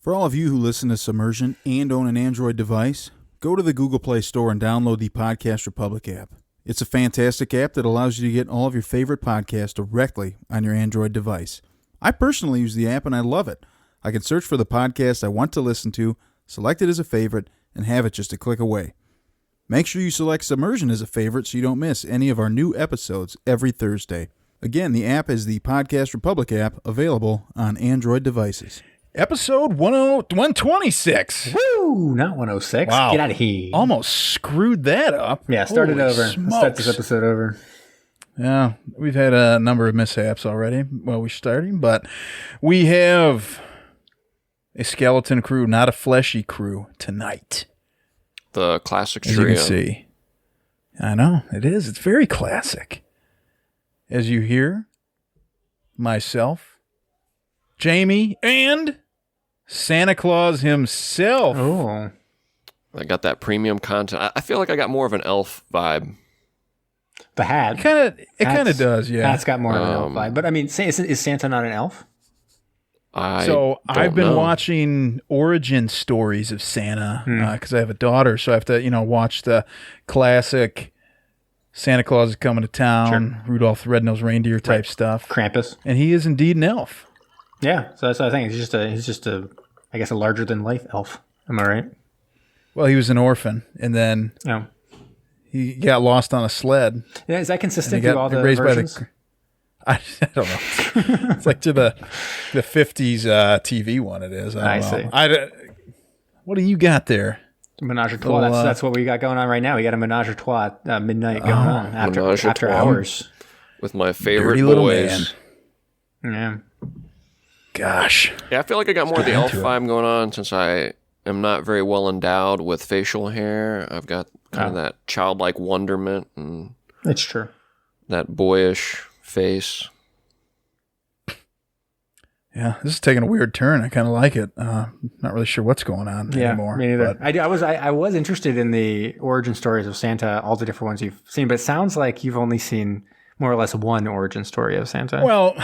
For all of you who listen to Submersion and own an Android device, go to the Google Play Store and download the Podcast Republic app. It's a fantastic app that allows you to get all of your favorite podcasts directly on your Android device. I personally use the app and I love it. I can search for the podcast I want to listen to, select it as a favorite, and have it just a click away. Make sure you select Submersion as a favorite so you don't miss any of our new episodes every Thursday. Again, the app is the Podcast Republic app, available on Android devices. Episode 126. Woo! Not 106. Wow. Get out of here. Almost screwed that up. Yeah, start it over. Let's start this episode over. Yeah, we've had a number of mishaps already while we're starting, but we have a skeleton crew, not a fleshy crew, tonight. The classic trio. As you can see. I know, it is. It's very classic. As you hear, myself, Jamie, and Santa Claus himself. Oh. I got that premium content. I feel like I got more of an elf vibe. The hat. It kind of does, yeah. Hat's got more of an elf vibe. But I mean, is Santa not an elf? I've been watching origin stories of Santa because I have a daughter, so I have to, watch the classic Santa Claus is coming to town, sure. Rudolph the Red-Nosed Reindeer type stuff. Krampus. And he is indeed an elf. Yeah, so that's what I think. He's just a I guess a larger than life elf. Am I right? Well, he was an orphan, and then he got lost on a sled. Yeah, is that consistent through all the versions? I don't know. It's like to the 50s TV one. It is. I see. What do you got there? Menage a trois. That's what we got going on right now. We got a menage a trois midnight going on after hours with my favorite boys. Yeah. Gosh. Yeah, I feel like I got more of the elf vibe going on since I am not very well endowed with facial hair. I've got kind of that childlike wonderment and that's true. That boyish face. Yeah, this is taking a weird turn. I kind of like it. Not really sure what's going on anymore. Me neither. I was interested in the origin stories of Santa, all the different ones you've seen, but it sounds like you've only seen more or less one origin story of Santa. Well,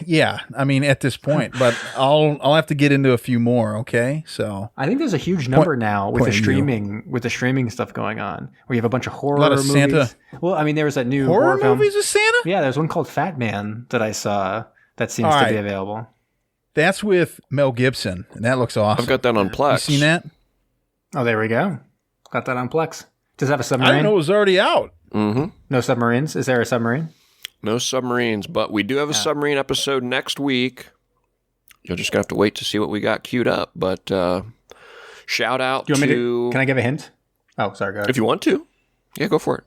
yeah. I mean, at this point, but I'll have to get into a few more. Okay, so I think there's a huge number now with the streaming stuff going on, where you have a bunch of horror movies. Santa. Well, I mean, there was that new horror film. movies with Santa. Yeah, there's one called Fat Man that I saw that seems to be available. That's with Mel Gibson, and that looks awesome. I've got that on Plex. You seen that? Oh, there we go. Got that on Plex. Does it have a submarine? I didn't know it was already out. Mm-hmm. No submarines? Is there a submarine? No submarines, but we do have a submarine episode next week. You're just going to have to wait to see what we got queued up. But shout out Can I give a hint? Oh, sorry, go ahead. If you want to. Yeah, go for it.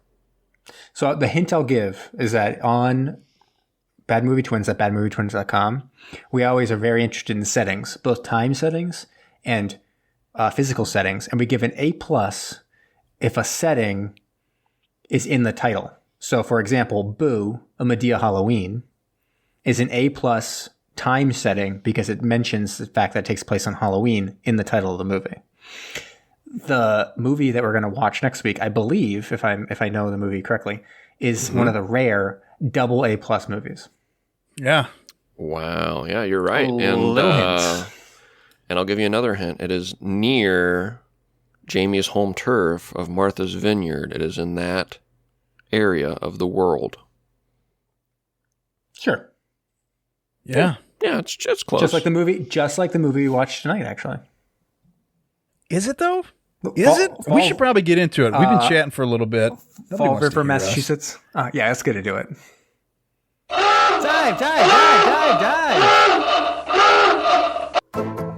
So the hint I'll give is that on Bad Movie Twins at badmovietwins.com, we always are very interested in settings, both time settings and physical settings. And we give an A+ if a setting is in the title. So, for example, Boo, A Medea Halloween, is an A+ time setting because it mentions the fact that it takes place on Halloween in the title of the movie. The movie that we're going to watch next week, I believe, if I know the movie correctly, is one of the rare double A+ movies. Yeah. Wow. Yeah, you're right. And I'll give you another hint. It is near Jamie's home turf of Martha's Vineyard. It is in that area of the world. Sure. Yeah. Yeah, it's close. Just like the movie we watched tonight, actually. Is it though? Is it? We should probably get into it. We've been chatting for a little bit. Fall River, Massachusetts. Yeah, that's good to do it. Dive!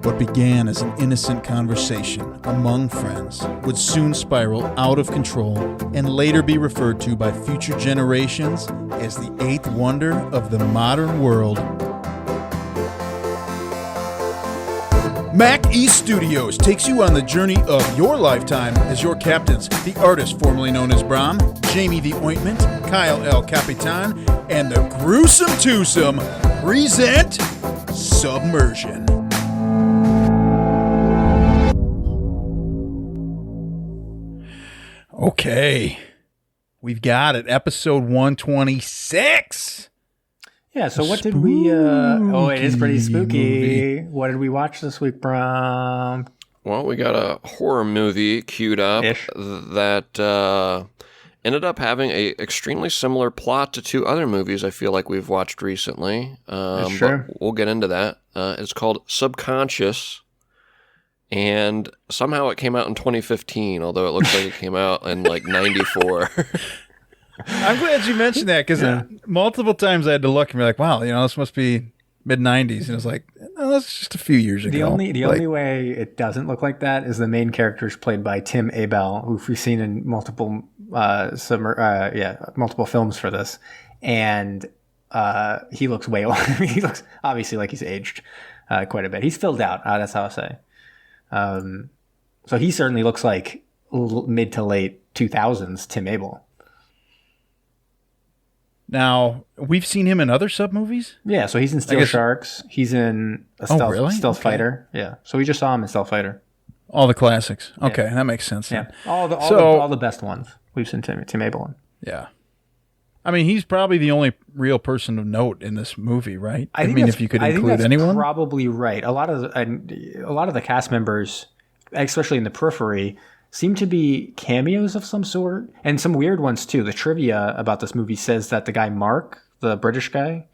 What began as an innocent conversation among friends would soon spiral out of control and later be referred to by future generations as the eighth wonder of the modern world. Mac East Studios takes you on the journey of your lifetime as your captains, the artist formerly known as Brom, Jamie the Ointment, Kyle El Capitan, and the Gruesome Twosome present Submersion. Okay, we've got it. Episode 126. Yeah, so what did we... it is pretty spooky. What did we watch this week, Brom? Well, we got a horror movie queued up that ended up having a extremely similar plot to two other movies I feel like we've watched recently. Sure. But we'll get into that. It's called Subconscious, and somehow it came out in 2015, although it looks like it came out in like 94. I'm glad you mentioned that because multiple times I had to look and be like, wow, this must be mid-90s. And it was like, no, that's just a few years ago. The only way it doesn't look like that is the main character is played by Tim Abell, who we've seen in multiple multiple films for this. And he looks way older. He looks obviously like he's aged quite a bit. He's filled out. That's how I say. So he certainly looks like mid to late 2000s Tim Abell. Now, we've seen him in other sub movies? Yeah, so he's in Steel Sharks. He's in a Stealth Fighter. Yeah, so we just saw him in Stealth Fighter. All the classics. Okay, that makes sense. Yeah, all the best ones we've seen Tim Abell in. Yeah. I mean, he's probably the only real person of note in this movie, right? I mean, if you could include anyone, probably right. A lot of the cast members, especially in the periphery, seem to be cameos of some sort, and some weird ones too. The trivia about this movie says that the guy Mark, the British guy,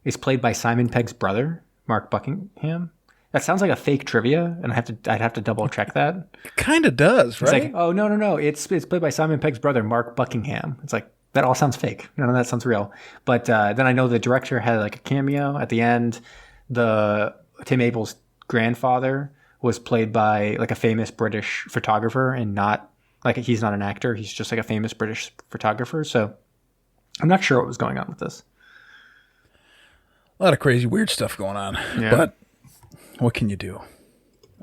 is played by Simon Pegg's brother, Mark Buckingham. That sounds like a fake trivia, and I'd have to double check that. It kind of does, right? It's like, oh no, it's played by Simon Pegg's brother, Mark Buckingham. It's like that all sounds fake. None of that sounds real. But then I know the director had like a cameo at the end. Tim Abell's grandfather was played by like a famous British photographer, and not like he's not an actor. He's just like a famous British photographer. So I'm not sure what was going on with this. A lot of crazy, weird stuff going on. Yeah. But what can you do?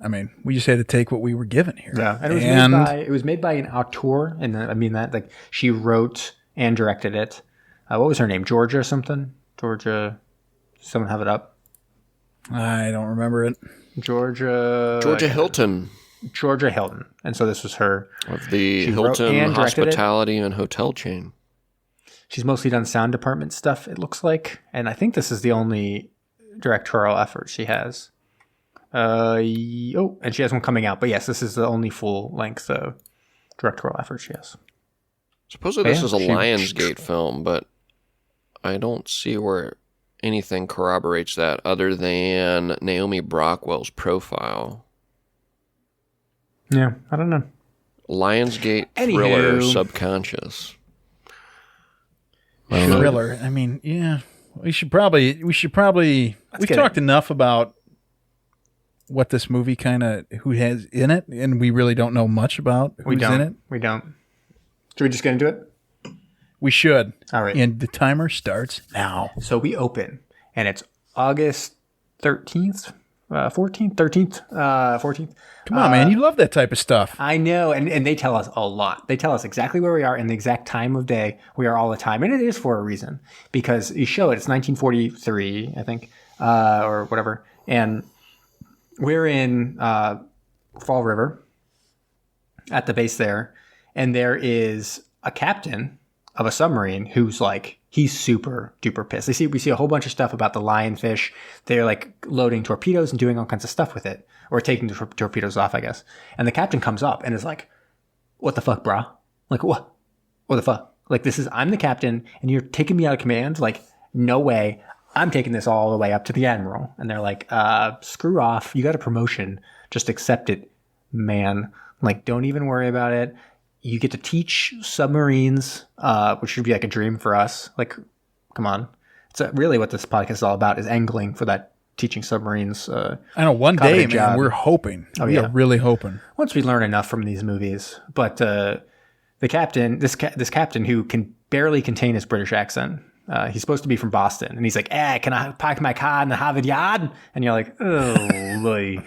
I mean, we just had to take what we were given here. Yeah, and it was made by an auteur, and I mean that like she wrote and directed it. What was her name? Georgia or something? Georgia. Someone have it up? I don't remember it. Georgia Hilton. Georgia Hilton. And so this was her. Of the Hilton Hospitality and Hotel chain. She's mostly done sound department stuff, it looks like. And I think this is the only directorial effort she has. And she has one coming out. But yes, this is the only full-length directorial effort she has. Supposedly this is a Lionsgate film, but I don't see where anything corroborates that other than Naomi Brockwell's profile. Yeah, I don't know. Lionsgate thriller Subconscious. Thriller. I mean, yeah. We've talked enough about what this movie who has in it, and we really don't know much about who's in it. We don't. Should we just get into it? We should. All right. And the timer starts now. So we open, and it's August 13th, 14th, 13th, 14th. Come on, man. You love that type of stuff. I know. And they tell us a lot. They tell us exactly where we are and the exact time of day we are all the time. And it is for a reason, because you show it's 1943, I think, or whatever. And we're in Fall River at the base there. And there is a captain of a submarine who's like, he's super duper pissed. We see a whole bunch of stuff about the Lionfish. They're like loading torpedoes and doing all kinds of stuff with it, or taking the torpedoes off, I guess. And the captain comes up and is like, "What the fuck, brah? Like, what the fuck? Like, I'm the captain and you're taking me out of command? Like, no way. I'm taking this all the way up to the admiral." And they're like, "Screw off. You got a promotion. Just accept it, man. Like, don't even worry about it. You get to teach submarines, which should be like a dream for us. Like, come on." It's really what this podcast is all about, is angling for that teaching submarines. I know, one day, man, we're hoping. We are really hoping. Once we learn enough from these movies. But the captain, this captain who can barely contain his British accent, he's supposed to be from Boston. And he's like, "Can I park my car in the Harvard Yard?" And you're like, "Oh, boy."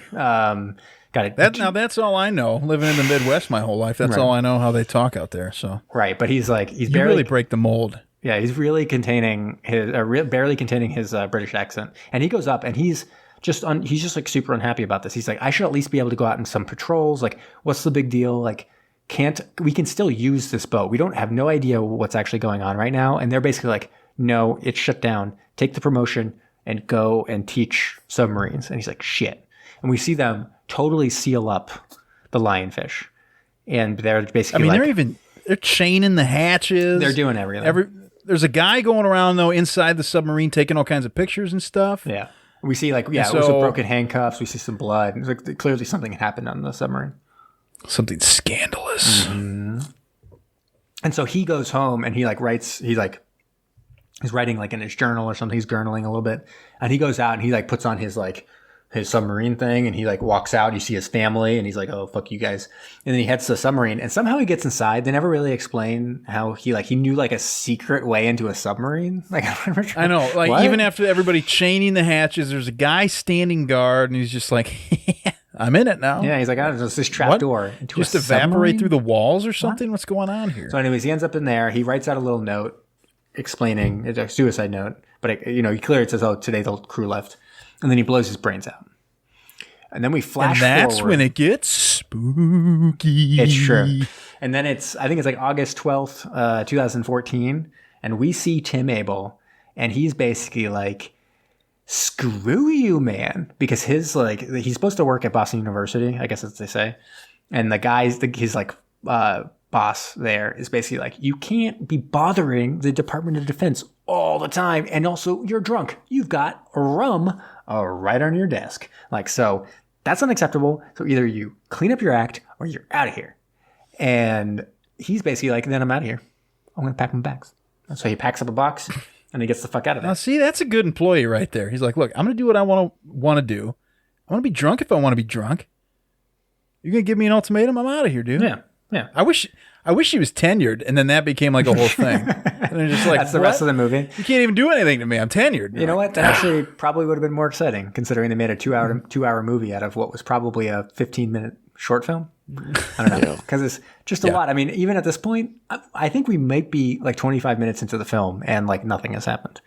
Got it. Now that's all I know. Living in the Midwest my whole life, that's all I know how they talk out there. So right, but he's barely really break the mold. Yeah, he's really containing barely containing his British accent, and he goes up and he's just like super unhappy about this. He's like, "I should at least be able to go out in some patrols. Like, what's the big deal? Like, we can still use this boat. We don't have no idea what's actually going on right now." And they're basically like, no, it's shut down. Take the promotion and go and teach submarines. And he's like, shit. And we see them totally seal up the Lionfish. And they're basically they're chaining the hatches. They're doing everything. There's a guy going around, though, inside the submarine taking all kinds of pictures and stuff. Yeah. We see, it was with broken handcuffs. We see some blood. It's like, clearly something happened on the submarine. Something scandalous. Mm-hmm. And so he goes home and he writes, he's writing in his journal or something. He's journaling a little bit. And he goes out and he puts on his submarine thing and he walks out. You see his family and he's like, oh, fuck you guys. And then he heads to the submarine and somehow he gets inside. They never really explain how he knew a secret way into a submarine. I know. What? Even after everybody chaining the hatches, there's a guy standing guard and he's just like, I'm in it now. Yeah, he's like, there's this trap door into just a evaporate submarine? through the walls or something? What's going on here? So anyways, he ends up in there. He writes out a little note explaining, it's a suicide note, but he clearly says, oh, today the crew left. And then he blows his brains out. And then we flash forward. And that's when it gets spooky. It's true. And then I think it's August 12th, 2014. And we see Tim Abell. And he's basically like, screw you, man. Because he's supposed to work at Boston University, I guess as they say. And the guy's, his boss there is basically like, you can't be bothering the Department of Defense all the time. And also, you're drunk. You've got rum right on your desk. So that's unacceptable. So either you clean up your act or you're out of here. And he's basically like, then I'm out of here. I'm going to pack my bags. And so he packs up a box and he gets the fuck out of there. Now, see, that's a good employee right there. He's like, look, I'm going to do what I want to do. I want to be drunk if I want to be drunk. You're going to give me an ultimatum? I'm out of here, dude. Yeah. Yeah. I wish he was tenured, and then that became a whole thing. And they're just like, that's the rest of the movie. You can't even do anything to me. I'm tenured. You know what? That actually probably would have been more exciting, considering they made a two-hour movie out of what was probably a 15-minute short film. I don't know, because it's just a lot. I mean, even at this point, I think we might be 25 minutes into the film, and nothing has happened.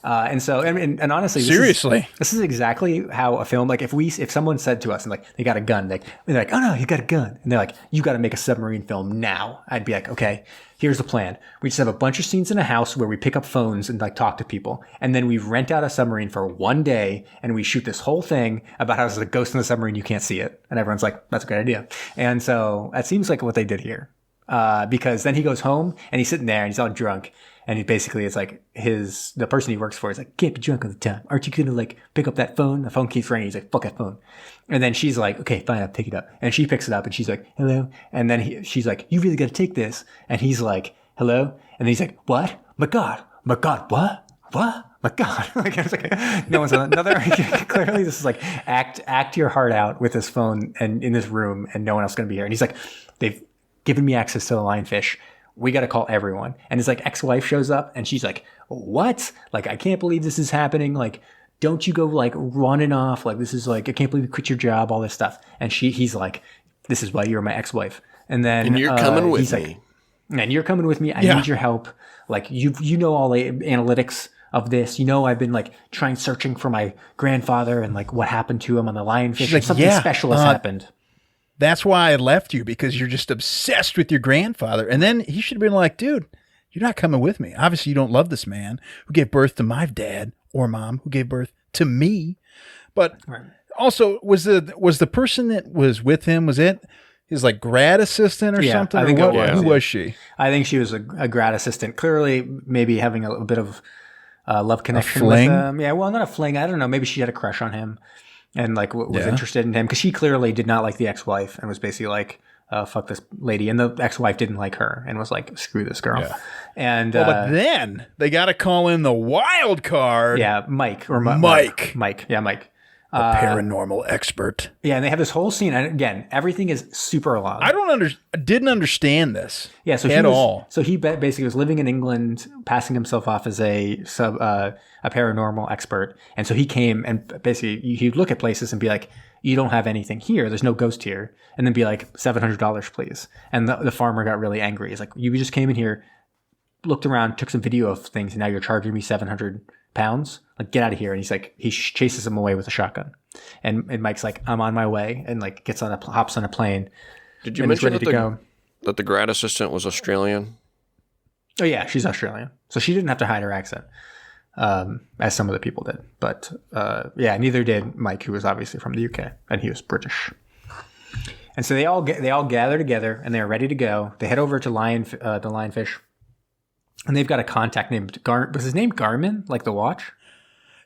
And so, and honestly, this is exactly how a film, if someone said to us and they got a gun, they're like, oh no, you got a gun. And they're like, you got to make a submarine film now. I'd be like, okay, here's the plan. We just have a bunch of scenes in a house where we pick up phones and talk to people. And then we rent out a submarine for one day and we shoot this whole thing about how there's a ghost in the submarine. You can't see it. And everyone's like, that's a great idea. And so that seems like what they did here. Because then he goes home and he's sitting there and he's all drunk. And he basically, it's like the person he works for is like, can't be drunk all the time. Aren't you going to pick up that phone? The phone keeps ringing. He's like, fuck that phone. And then she's like, okay, fine, I'll pick it up. And she picks it up and she's like, hello. And then she's like, you really got to take this. And he's like, hello. And then he's like, what? My God, what? My God. I was like, no one's another. Clearly this is act your heart out with this phone and in this room and no one else is going to be here. And he's like, they've given me access to the Lionfish. We got to call everyone. And his ex-wife shows up and she's like, what? I can't believe this is happening. Don't you go running off. This is I can't believe you quit your job, all this stuff. And he's like, this is why you're my ex-wife. And then you're coming with me. And you're coming with me. I need your help. You know all the analytics of this. I've been searching for my grandfather and what happened to him on the Lionfish. Something special has happened. That's why I left you, because you're just obsessed with your grandfather. And then he should have been like, dude, you're not coming with me. Obviously, you don't love this man who gave birth to my dad or mom who gave birth to me. But also, was the person that was with him, was it his grad assistant or something? I think or what? Who was she? I think she was a grad assistant. Clearly, maybe having a bit of love connection with him. Yeah, well, not a fling. I don't know. Maybe she had a crush on him. And was interested in him because she clearly did not like the ex-wife and was basically like, fuck this lady. And the ex-wife didn't like her and was like, screw this girl. Yeah. And but then they got to call in the wild card. Yeah, Mike. Yeah, Mike. A paranormal expert. Yeah, and they have this whole scene. And again, everything is super long. I didn't understand this. Yeah, so he basically was living in England, passing himself off as a paranormal expert. And so he came and basically he'd look at places and be like, you don't have anything here. There's no ghost here. And then be like, $700, please. And the farmer got really angry. He's like, you just came in here, looked around, took some video of things, and now you're charging me £700. Get out of here. And he's like, he chases him away with a shotgun. And Mike's like, I'm on my way, and hops on a plane. Did you mention that the grad assistant was Australian? Oh yeah, she's Australian, so she didn't have to hide her accent, as some of the people did. But neither did Mike, who was obviously from the UK, and he was British. And so they all gather together, and they're ready to go. They head over to the Lionfish, and they've got a contact named was his name Garmin, like the watch?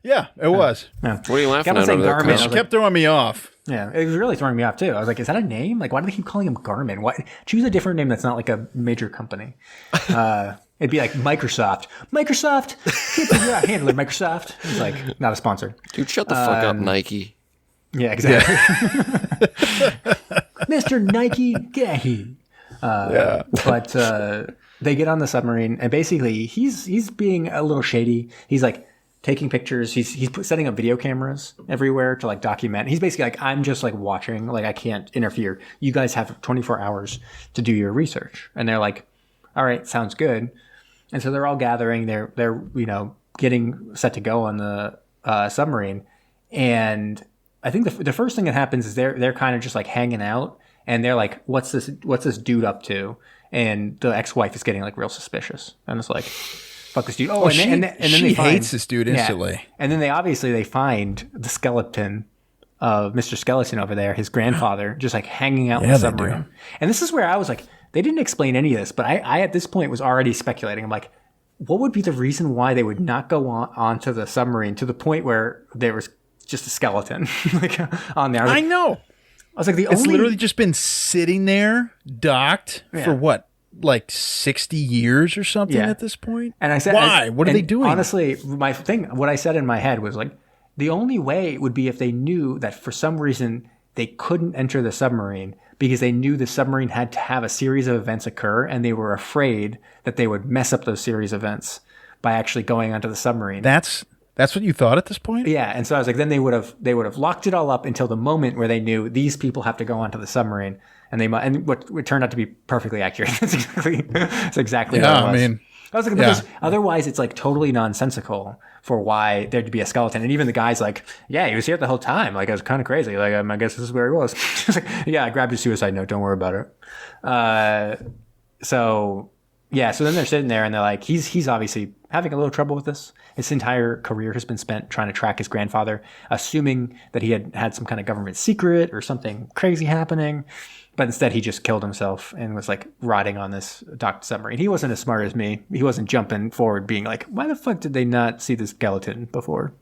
Yeah, it was. Yeah. What are you laughing at over there? Garmin. It kept throwing me off. Yeah, it was really throwing me off too. I was like, is that a name? Like, why do they keep calling him Garmin? Why choose a different name that's not like a major company? It'd be like Microsoft. Microsoft, yeah, handler Microsoft. It's like not a sponsor. Dude, shut the fuck up, Nike. Yeah, exactly. Mr. Nike, Gahi. But they get on the submarine, and basically he's being a little shady. He's like taking pictures. He's setting up video cameras everywhere to like document. He's basically like, I'm just like watching. Like, I can't interfere. You guys have 24 hours to do your research. And they're like, all right, sounds good. And so they're all gathering. They're getting set to go on the submarine. And I think the first thing that happens is they're kind of just like hanging out, and they're like, what's this dude up to? And the ex-wife is getting like real suspicious, and it's like, fuck this dude. Oh, and then she hates this dude instantly. Yeah. And then they find the skeleton of Mr. Skeleton over there, his grandfather, just like hanging out in the submarine. And this is where I was like, they didn't explain any of this, but I at this point was already speculating. I'm like, what would be the reason why they would not go onto the submarine to the point where there was just a skeleton like on there? I know. I was like, it's literally just been sitting there, docked for what, like 60 years or something at this point? And I said, why? What are they doing? Honestly, what I said in my head was like, the only way would be if they knew that for some reason they couldn't enter the submarine because they knew the submarine had to have a series of events occur, and they were afraid that they would mess up those series of events by actually going onto the submarine. That's what you thought at this point? Yeah, and so I was like, then they would have locked it all up until the moment where they knew these people have to go onto the submarine, and what turned out to be perfectly accurate. That's exactly what it was. I mean, I was like, because otherwise it's like totally nonsensical for why there'd be a skeleton. And even the guy's like, yeah, he was here the whole time. Like, it was kind of crazy. Like, I guess this is where he was. Like, yeah, I grabbed his suicide note. Don't worry about it. So then they're sitting there, and they're like, he's obviously having a little trouble with this. His entire career has been spent trying to track his grandfather, assuming that he had some kind of government secret or something crazy happening. But instead, he just killed himself and was like rotting on this docked submarine. He wasn't as smart as me. He wasn't jumping forward being like, why the fuck did they not see the skeleton before?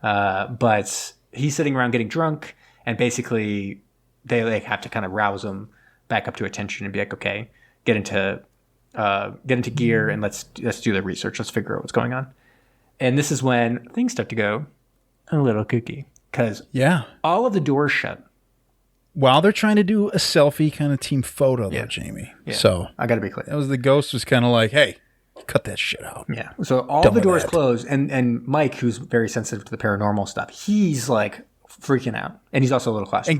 But he's sitting around getting drunk, and basically they like have to kind of rouse him back up to attention and be like, okay, get into gear, and let's do the research. Let's figure out what's going on. And this is when things start to go a little kooky, because all of the doors shut. While they're trying to do a selfie kind of team photo, though, Jamie. Yeah. So I got to be clear. That was the ghost was kind of like, hey, cut that shit out. Yeah. So all the doors close, and Mike, who's very sensitive to the paranormal stuff, he's like freaking out, and he's also a little claustrophobic. And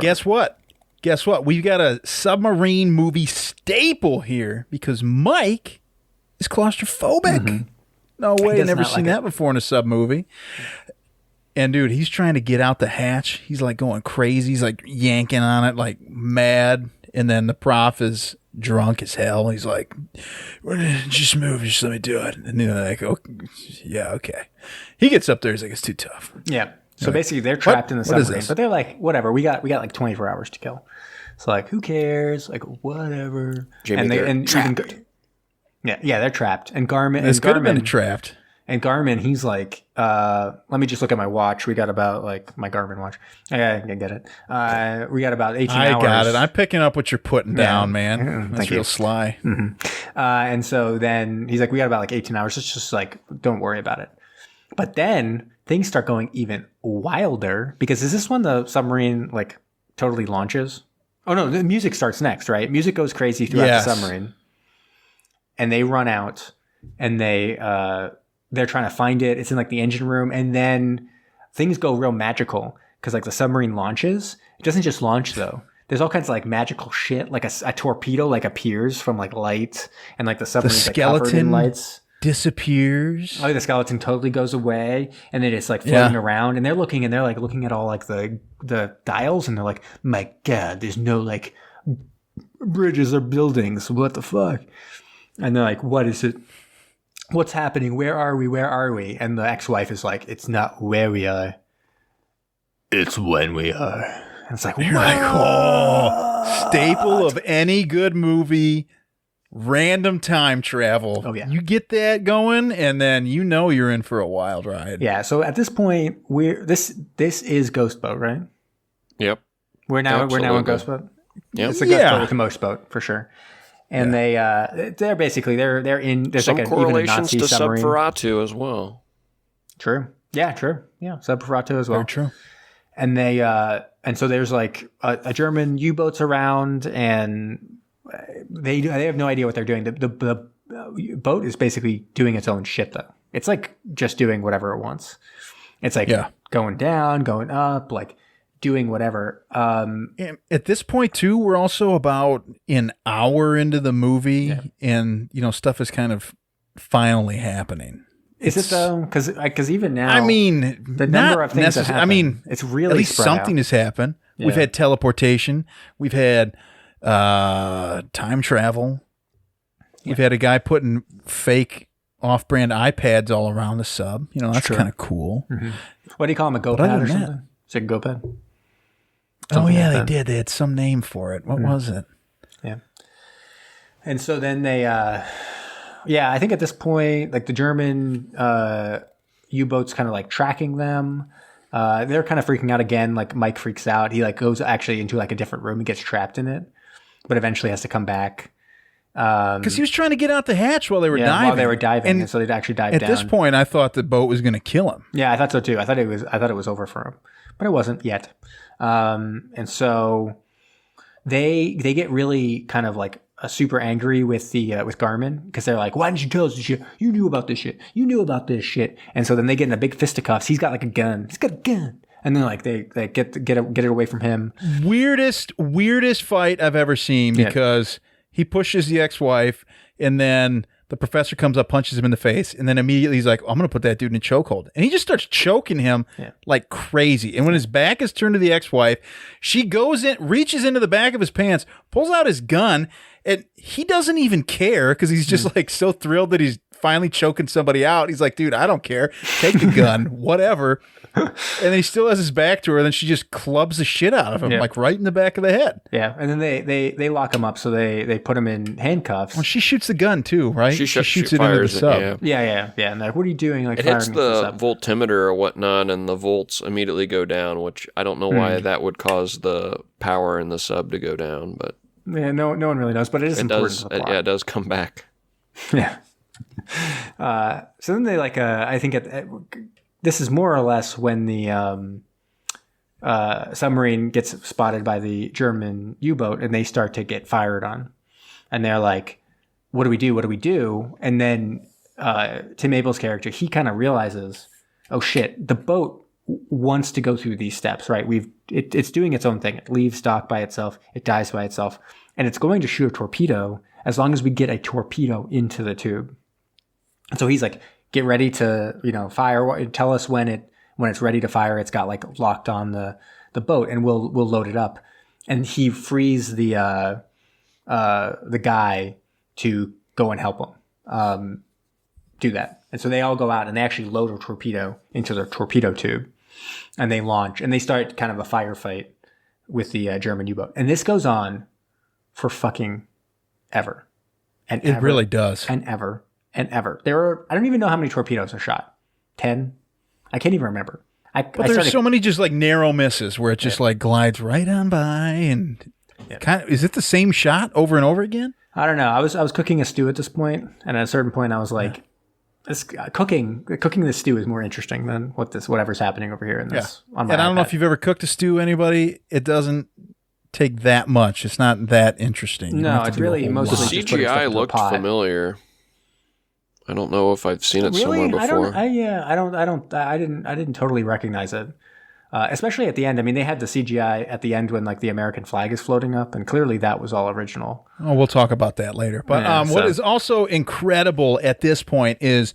guess what? We've got a submarine movie staple here because Mike is claustrophobic. Mm-hmm. No way, I've never seen that before in a sub movie. And dude, he's trying to get out the hatch. He's like going crazy. He's like yanking on it like mad. And then the prof is drunk as hell. He's like, just move. Just let me do it. And they're like, oh, yeah, okay. He gets up there. He's like, it's too tough. Yeah. So basically they're trapped in the submarine. But they're like, whatever. We got like 24 hours to kill. So like, who cares? Like, whatever. Jamie, they're trapped. Yeah, they're trapped. And Garmin. This could have been trapped. And Garmin, he's like, let me just look at my watch. We got about like my Garmin watch. I get it. We got about 18 hours. I got it. I'm picking up what you're putting down, man. That's real sly. Mm-hmm. And so then he's like, we got about like 18 hours. It's just like, don't worry about it. But then things start going even wilder, because is this when the submarine like totally launches? Oh no, the music starts next, right? Music goes crazy throughout the submarine. And they run out, and they're trying to find it. It's in like the engine room, and then things go real magical because like the submarine launches. It doesn't just launch though. There's all kinds of like magical shit, like a torpedo like appears from like light, and like the submarine's like covered in lights. Disappears. Oh, the skeleton totally goes away, and then it's like floating around, and they're looking at all like the dials, and they're like, my God, there's no like bridges or buildings. What the fuck? And they're like, what is it? What's happening? Where are we? Where are we? And the ex-wife is like, it's not where we are. It's when we are. And it's like, staple of any good movie, random time travel. Oh, yeah. You get that going, and then you know you're in for a wild ride. Yeah, so at this point, this is Ghost Boat, right? Yep. We're now in Ghost Boat? Yep. It's a Ghost Boat with a Moose Boat, for sure. And they're basically, they're in, there's some like correlations even a Nazi to submarine. Submarine as well. True. Yeah, true. Yeah, Submarine as well. Very true. And they, and so there's like a German U-boats around, and they have no idea what they're doing. The boat is basically doing its own shit, though. It's like just doing whatever it wants. It's like going down, going up, like doing whatever. At this point, too, we're also about an hour into the movie, and stuff is kind of finally happening. Is it though? Because even now, I mean, the number of things that happen, I mean, it's really at least something out. has happened. Yeah. We've had teleportation. We've had time travel. We've had a guy putting fake off-brand iPads all around the sub. That's kind of cool. Mm-hmm. What do you call them? A GoPad or something? Is it a GoPad? Something they did. They had some name for it. What was it? Yeah. And so then they, I think at this point, like the German U-boats kind of like tracking them. They're kind of freaking out again. Like Mike freaks out. He like goes actually into like a different room and gets trapped in it, but eventually has to come back. Because he was trying to get out the hatch while they were diving. While they were diving, and so they'd actually dive down. At this point, I thought the boat was going to kill him. Yeah, I thought so too. I thought it was over for him, but it wasn't yet. And so they get really kind of like super angry with with Garmin, because they're like, why didn't you tell us this shit? You knew about this shit. You knew about this shit. And so then they get in a big fisticuffs. He's got like a gun. He's got a gun. And then like they get it away from him. Weirdest fight I've ever seen, because he pushes the ex-wife, and then the professor comes up, punches him in the face, and then immediately he's like, I'm going to put that dude in a chokehold. And he just starts choking him like crazy. And when his back is turned to the ex-wife, she goes in, reaches into the back of his pants, pulls out his gun, and he doesn't even care, because he's just like so thrilled that he's finally choking somebody out. He's like, dude, I don't care. Take the gun, whatever. And then he still has his back to her, and then she just clubs the shit out of him, like right in the back of the head. Yeah, and then they lock him up, so they put him in handcuffs. Well, she shoots the gun too, right? She shoots it into the sub. Yeah. And like, what are you doing? Like, it hits the voltimeter or whatnot, and the volts immediately go down, which I don't know why that would cause the power in the sub to go down, but yeah, no one really knows, but it is important to the plot. Yeah, it does come back. Yeah. So then they like, I think this is more or less when the submarine gets spotted by the German U-boat, and they start to get fired on. And they're like, what do we do? What do we do? And then Tim Abell's character, he kind of realizes, oh shit, the boat wants to go through these steps, right? It's doing its own thing. It leaves dock by itself. It dives by itself. And it's going to shoot a torpedo as long as we get a torpedo into the tube. And so he's like, get ready to, fire. Tell us when it's ready to fire. It's got like locked on the boat, and we'll load it up. And he frees the guy to go and help him do that. And so they all go out, and they actually load a torpedo into their torpedo tube, and they launch, and they start kind of a firefight with the German U-boat. And this goes on for fucking ever. And it really does. And ever. And ever. I don't even know how many torpedoes are shot. 10? I can't even remember. But there's so many just like narrow misses where it just like glides right on by, and kind of, is it the same shot over and over again? I don't know. I was cooking a stew at this point, and at a certain point I was like, this cooking this stew is more interesting than whatever's happening over here in this. On my and I don't iPad. know if you've ever cooked a stew, anybody. It doesn't take that much. It's not that interesting. No, it's really mostly the CGI looked familiar. I don't know if I've seen it somewhere before. I didn't totally recognize it. Especially at the end. I mean, they had the CGI at the end when like the American flag is floating up, and clearly that was all original. Oh, we'll talk about that later. But what is also incredible at this point is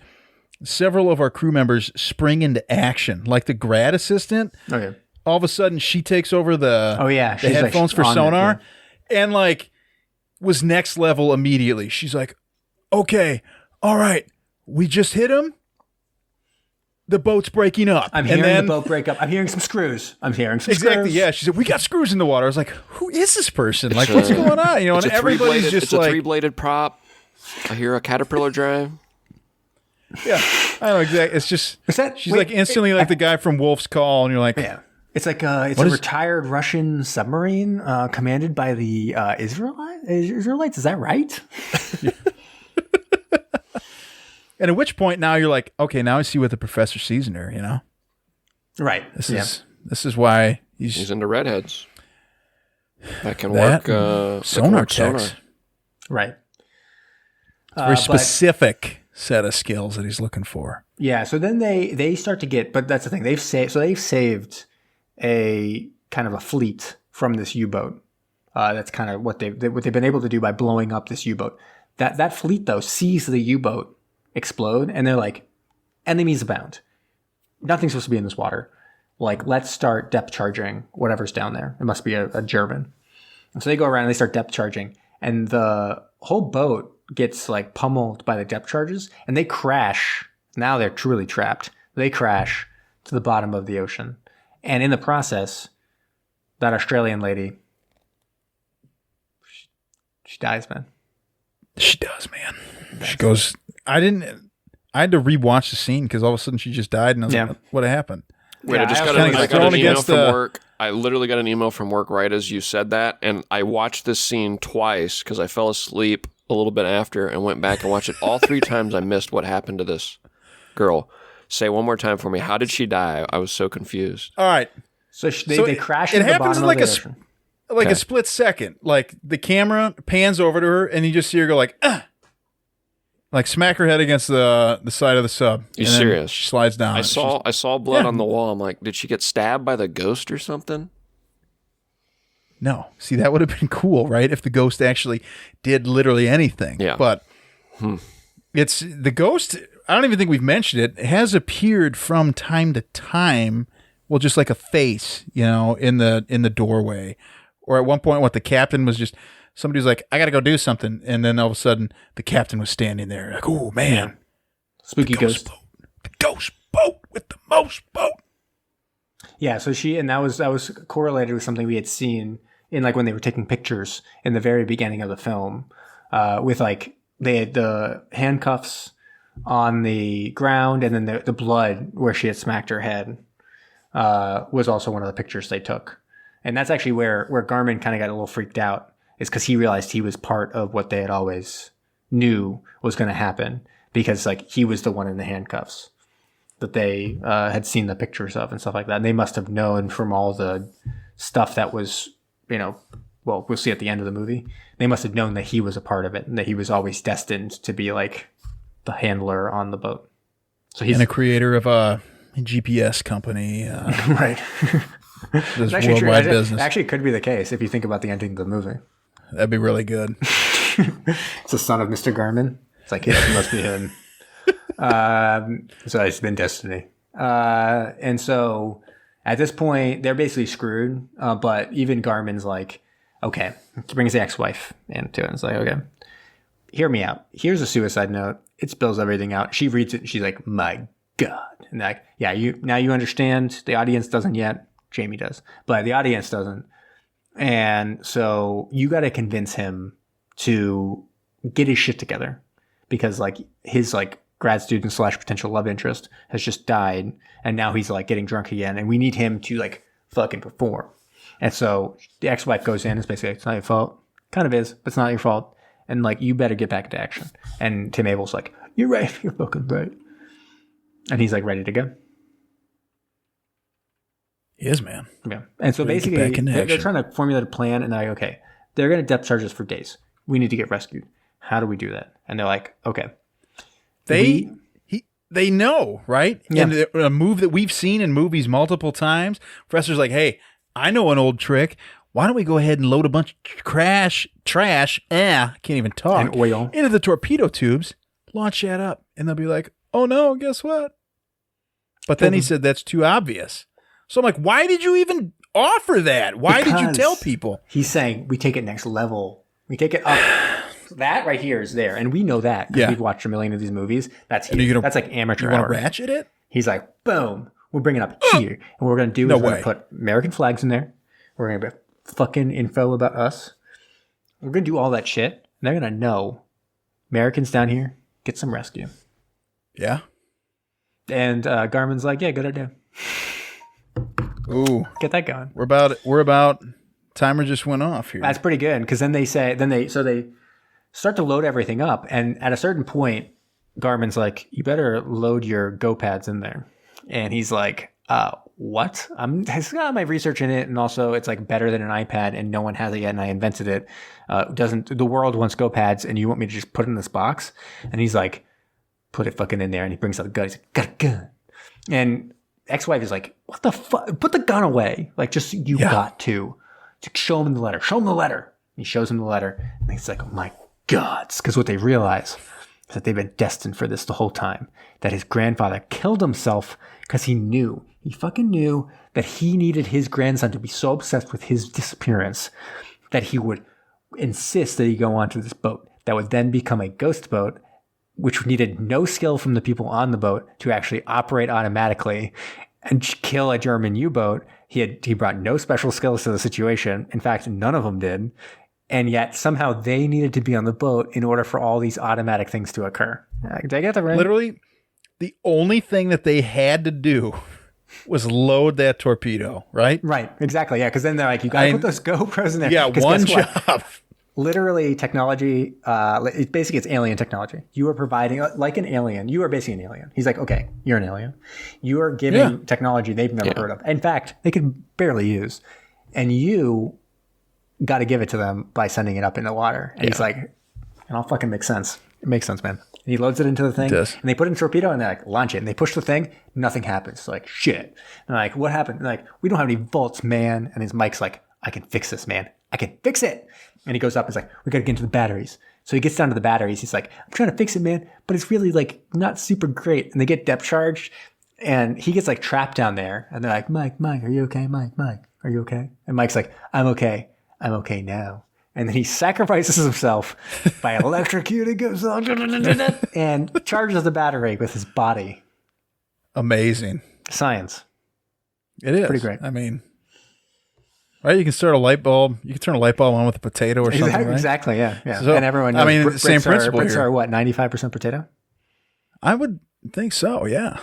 several of our crew members spring into action. Like the grad assistant, all of a sudden she takes over the headphones for sonar, and like was next level immediately. She's like, okay, all right, we just hit him. The boat's breaking up. I'm hearing the boat break up. I'm hearing some screws. Exactly, yeah. She said, we got screws in the water. I was like, who is this person? Like, what's going on? You know, and everybody's just like... It's a three-bladed prop. I hear a caterpillar drive. Yeah, I don't know exactly. It's just... She's like instantly like the guy from Wolf's Call, and you're like... Yeah. It's like a retired Russian submarine commanded by the Israelites. Is that right? And at which point now you're like, okay, now I see what the professor sees in her, you know? Right. This is why he's into redheads. That can work. Sonar techs. Right. Very specific set of skills that he's looking for. Yeah. So then they start to get, but that's the thing. They've saved a kind of a fleet from this U-boat. That's kind of what they've been able to do by blowing up this U-boat. That fleet though sees the U-boat explode, and they're like, enemies abound. Nothing's supposed to be in this water. Like, let's start depth charging whatever's down there. It must be a German. And so they go around and they start depth charging, and the whole boat gets like pummeled by the depth charges, and they crash. Now they're truly trapped. They crash to the bottom of the ocean. And in the process, that Australian lady, she dies, man. She does, man. She goes... I had to rewatch the scene because all of a sudden she just died, and I was like, what happened? Wait, I just got an email from work. I literally got an email from work right as you said that, and I watched this scene twice because I fell asleep a little bit after and went back and watched it all 3 times. I missed what happened to this girl. Say one more time for me. How did she die? I was so confused. All right. So they crash into the bottom of the ocean. Like a split second. Like the camera pans over to her, and you just see her go like, like smack her head against the side of the sub. You serious? She slides down. I saw blood on the wall. I'm like, did she get stabbed by the ghost or something? No. See, that would have been cool, right? If the ghost actually did literally anything. Yeah. But it's the ghost. I don't even think we've mentioned it. It has appeared from time to time. Well, just like a face, you know, in the doorway, or at one point, the captain was just. Somebody's like, I got to go do something. And then all of a sudden, the captain was standing there. Like, oh, man. Spooky ghost. Boat. The ghost boat with the most boat. Yeah, so that was correlated with something we had seen in, like, when they were taking pictures in the very beginning of the film. With, like, they had the handcuffs on the ground, and then the blood where she had smacked her head was also one of the pictures they took. And that's actually where Garmin kind of got a little freaked out. Is because he realized he was part of what they had always knew was going to happen, because like he was the one in the handcuffs that they had seen the pictures of and stuff like that. And they must have known from all the stuff that was, you know, well, we'll see at the end of the movie. They must have known that he was a part of it and that he was always destined to be like the handler on the boat. So he's a creator of a GPS company, right? This worldwide business. Actually, it could be the case if you think about the ending of the movie. That'd be really good. It's the son of Mr. Garmin. It's like, it must be him. So it's been destiny. And so at this point, they're basically screwed. But even Garmin's like, okay, he brings the ex-wife into it. And it's like, okay, hear me out. Here's a suicide note. It spills everything out. She reads it and she's like, my God. And like, yeah, now you understand. The audience doesn't yet. Jamie does, but the audience doesn't. And so you got to convince him to get his shit together, because like his like grad student / potential love interest has just died. And now he's like getting drunk again. And we need him to like fucking perform. And so the ex-wife goes in and is basically like, it's not your fault. Kind of is, but it's not your fault. And like, you better get back into action. And Tim Abell's like, you're right. You're fucking right. And he's like ready to go. He is, man. Yeah. And so basically, they're trying to formulate a plan, and they're like, okay, they're going to depth charge us for days. We need to get rescued. How do we do that? And they're like, okay. They know, right? Yeah. And a move that we've seen in movies multiple times. Professor's like, hey, I know an old trick. Why don't we go ahead and load a bunch of trash, can't even talk, and oil into the torpedo tubes, launch that up. And they'll be like, oh no, guess what? But then he said, that's too obvious. So I'm like, why did you even offer that? Why did you tell people? He's saying we take it next level. We take it up. that right here is there, and we know that because we've watched a million of these movies. That's here. That's like amateur hour. You want to ratchet it? He's like, boom, we're bringing it up here, and what we're gonna do is we're gonna put American flags in there. We're gonna put fucking info about us. We're gonna do all that shit, and they're gonna know Americans down here get some rescue. Yeah. And Garmin's like, yeah, good idea. Ooh, get that going. We're about. Timer just went off here. That's pretty good because then they start to load everything up, and at a certain point, Garmin's like, "You better load your Go pads in there," and he's like, "What? It's got my research in it, and also it's like better than an iPad, and no one has it yet, and I invented it. The world wants Go pads, and you want me to just put it in this box?" And he's like, "Put it fucking in there," and he brings out the gun. He's like, "Got a gun," and ex-wife is like, "What the fuck? Put the gun away! Like, just got to." Show him the letter. Show him the letter. He shows him the letter. And he's like, oh my God. Because what they realize is that they've been destined for this the whole time. That his grandfather killed himself because he fucking knew that he needed his grandson to be so obsessed with his disappearance that he would insist that he go onto this boat that would then become a ghost boat, which needed no skill from the people on the boat to actually operate automatically and kill a German U-boat. He brought no special skills to the situation. In fact, none of them did. And yet somehow they needed to be on the boat in order for all these automatic things to occur. Did I get that right? Literally, the only thing that they had to do was load that torpedo, right? Right, exactly. Yeah, because then they're like, you got to put those GoPros in there. Yeah, one job. Literally, technology, basically it's alien technology. You are providing, like an alien, you are basically an alien. He's like, okay, you're an alien. You are giving technology they've never heard of. In fact, they could barely use. And you got to give it to them by sending it up in the water. And he's like, and all fucking makes sense. It makes sense, man. And he loads it into the thing. And they put it in a torpedo and they like launch it. And they push the thing, nothing happens. It's like, shit. And they're like, what happened? And they're like, we don't have any volts, man. And his Mike's like, I can fix this, man. I can fix it. And he goes up and he's like, we got to get into the batteries. So he gets down to the batteries. He's like, I'm trying to fix it, man. But it's really like not super great. And they get depth charged and he gets like trapped down there. And they're like, Mike, are you okay? Mike, are you okay? And Mike's like, I'm okay. I'm okay now. And then he sacrifices himself by electrocuting himself and charges the battery with his body. Amazing. Science. It is. Pretty great. I mean, right? You can start a light bulb. You can turn a light bulb on with a potato or something, right? Exactly, yeah. So, and everyone knows the same principle bricks here. are what, 95% potato? I would think so, yeah.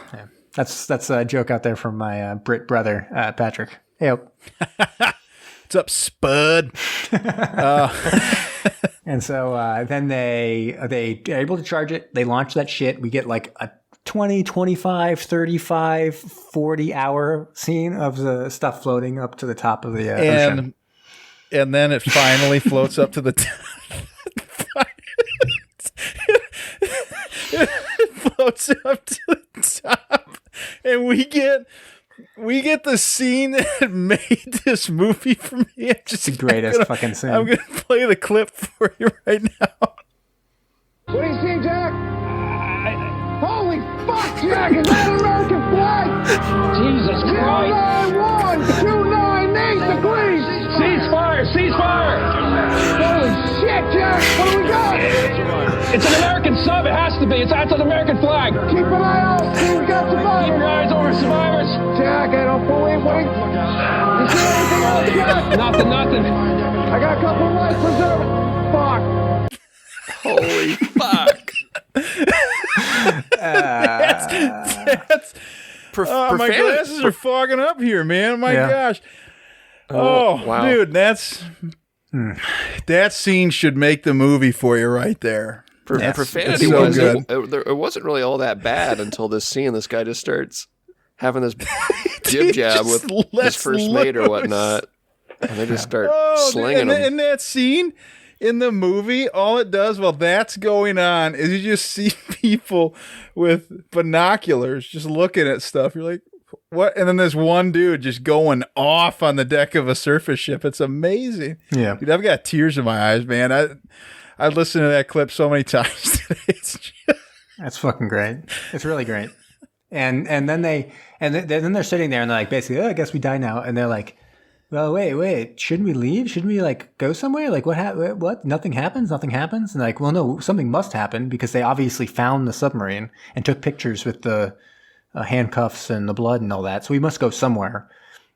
That's a joke out there from my Brit brother, Patrick. Hey, what's up, Spud? And so then they're able to charge it. They launch that shit. We get like a 20, 25, 35, 40 hour scene of the stuff floating up to the top of the ocean. And then it finally floats up to the top. It floats up to the top. And we get the scene that made this movie for me. It's the greatest fucking scene. I'm going to play the clip for you right now. What do you see, Jack? Holy fuck, Jack! Is that an American flag? Jesus Christ! 298 degrees! Ceasefire! Ceasefire! Holy shit, Jack! What do we got? It's an American sub. It has to be. That's an American flag. Keep an eye out. See, we got survivors. Keep your eyes over survivors. Jack, I don't believe. Wait. You see anything else, Jack? Nothing. I got a couple of life preservers. Fuck. Holy fuck. That's my glasses are fogging up here, man. My gosh. Oh, wow. Dude, that scene should make the movie for you right there. Profanity so was good. It wasn't really all that bad until this scene. This guy just starts having this jib jab with his first mate or whatnot, and they just start slinging him. In that scene in the movie, all it does while that's going on is you just see people with binoculars just looking at stuff. You're like, what? And then there's one dude just going off on the deck of a surface ship. It's amazing. Yeah, dude, I've got tears in my eyes, man. I listened to that clip so many times today. That's fucking great. It's really great. And then they're sitting there and they're like, basically, I guess we die now. And they're like, well, wait, shouldn't we leave? Shouldn't we like go somewhere? Like what? Nothing happens? And like, well, no, something must happen because they obviously found the submarine and took pictures with the handcuffs and the blood and all that. So we must go somewhere.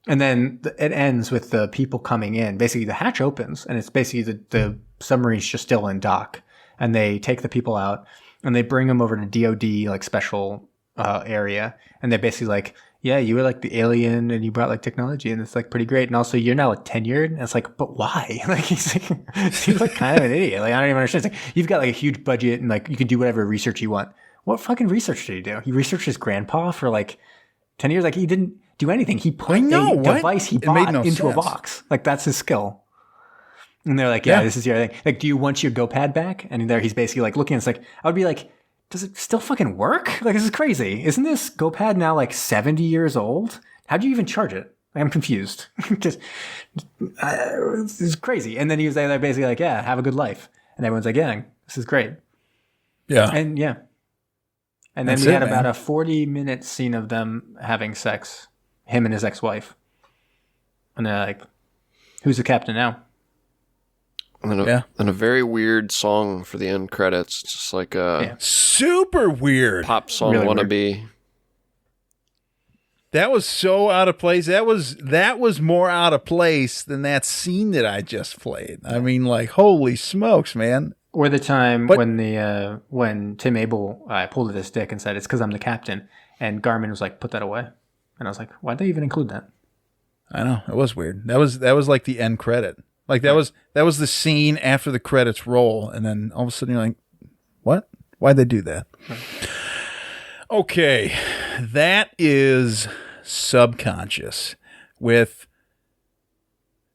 And then it ends with the people coming in. Basically, the hatch opens, and it's basically the submarine's just still in dock. And they take the people out, and they bring them over to DOD, like, special area. And they're basically like, yeah, you were, like, the alien, and you brought, like, technology, and it's, like, pretty great. And also, you're now, like, tenured. And it's like, but why? Like, he's like kind of an idiot. Like, I don't even understand. It's like, you've got, like, a huge budget, and, like, you can do whatever research you want. What fucking research did he do? He researched his grandpa for, like, 10 years? Like, he didn't do anything. He put a device he bought into a box. Like, that's his skill. And they're like, yeah, this is your thing. Like, do you want your GoPad back? And there he's basically like looking, it's like, I would be like, does it still fucking work? Like, this is crazy. Isn't this GoPad now like 70 years old? How do you even charge it? I'm confused. Just, it's crazy. And then he was there basically like, yeah, have a good life. And everyone's like, yeah, this is great. Yeah. And yeah. And then we had about a 40-minute scene of them having sex, him and his ex-wife. And they're like, who's the captain now? And a very weird song for the end credits. It's just like a super weird pop song really wannabe. Weird. That was so out of place. That was more out of place than that scene that I just played. I mean, like, holy smokes, man. Or the time when Tim Abell pulled at his dick and said, it's because I'm the captain. And Garmin was like, put that away. And I was like, why'd they even include that? I know. It was weird. That was like the end credit. Like that was the scene after the credits roll. And then all of a sudden you're like, what? Why'd they do that? Right. Okay. That is Subconscious with,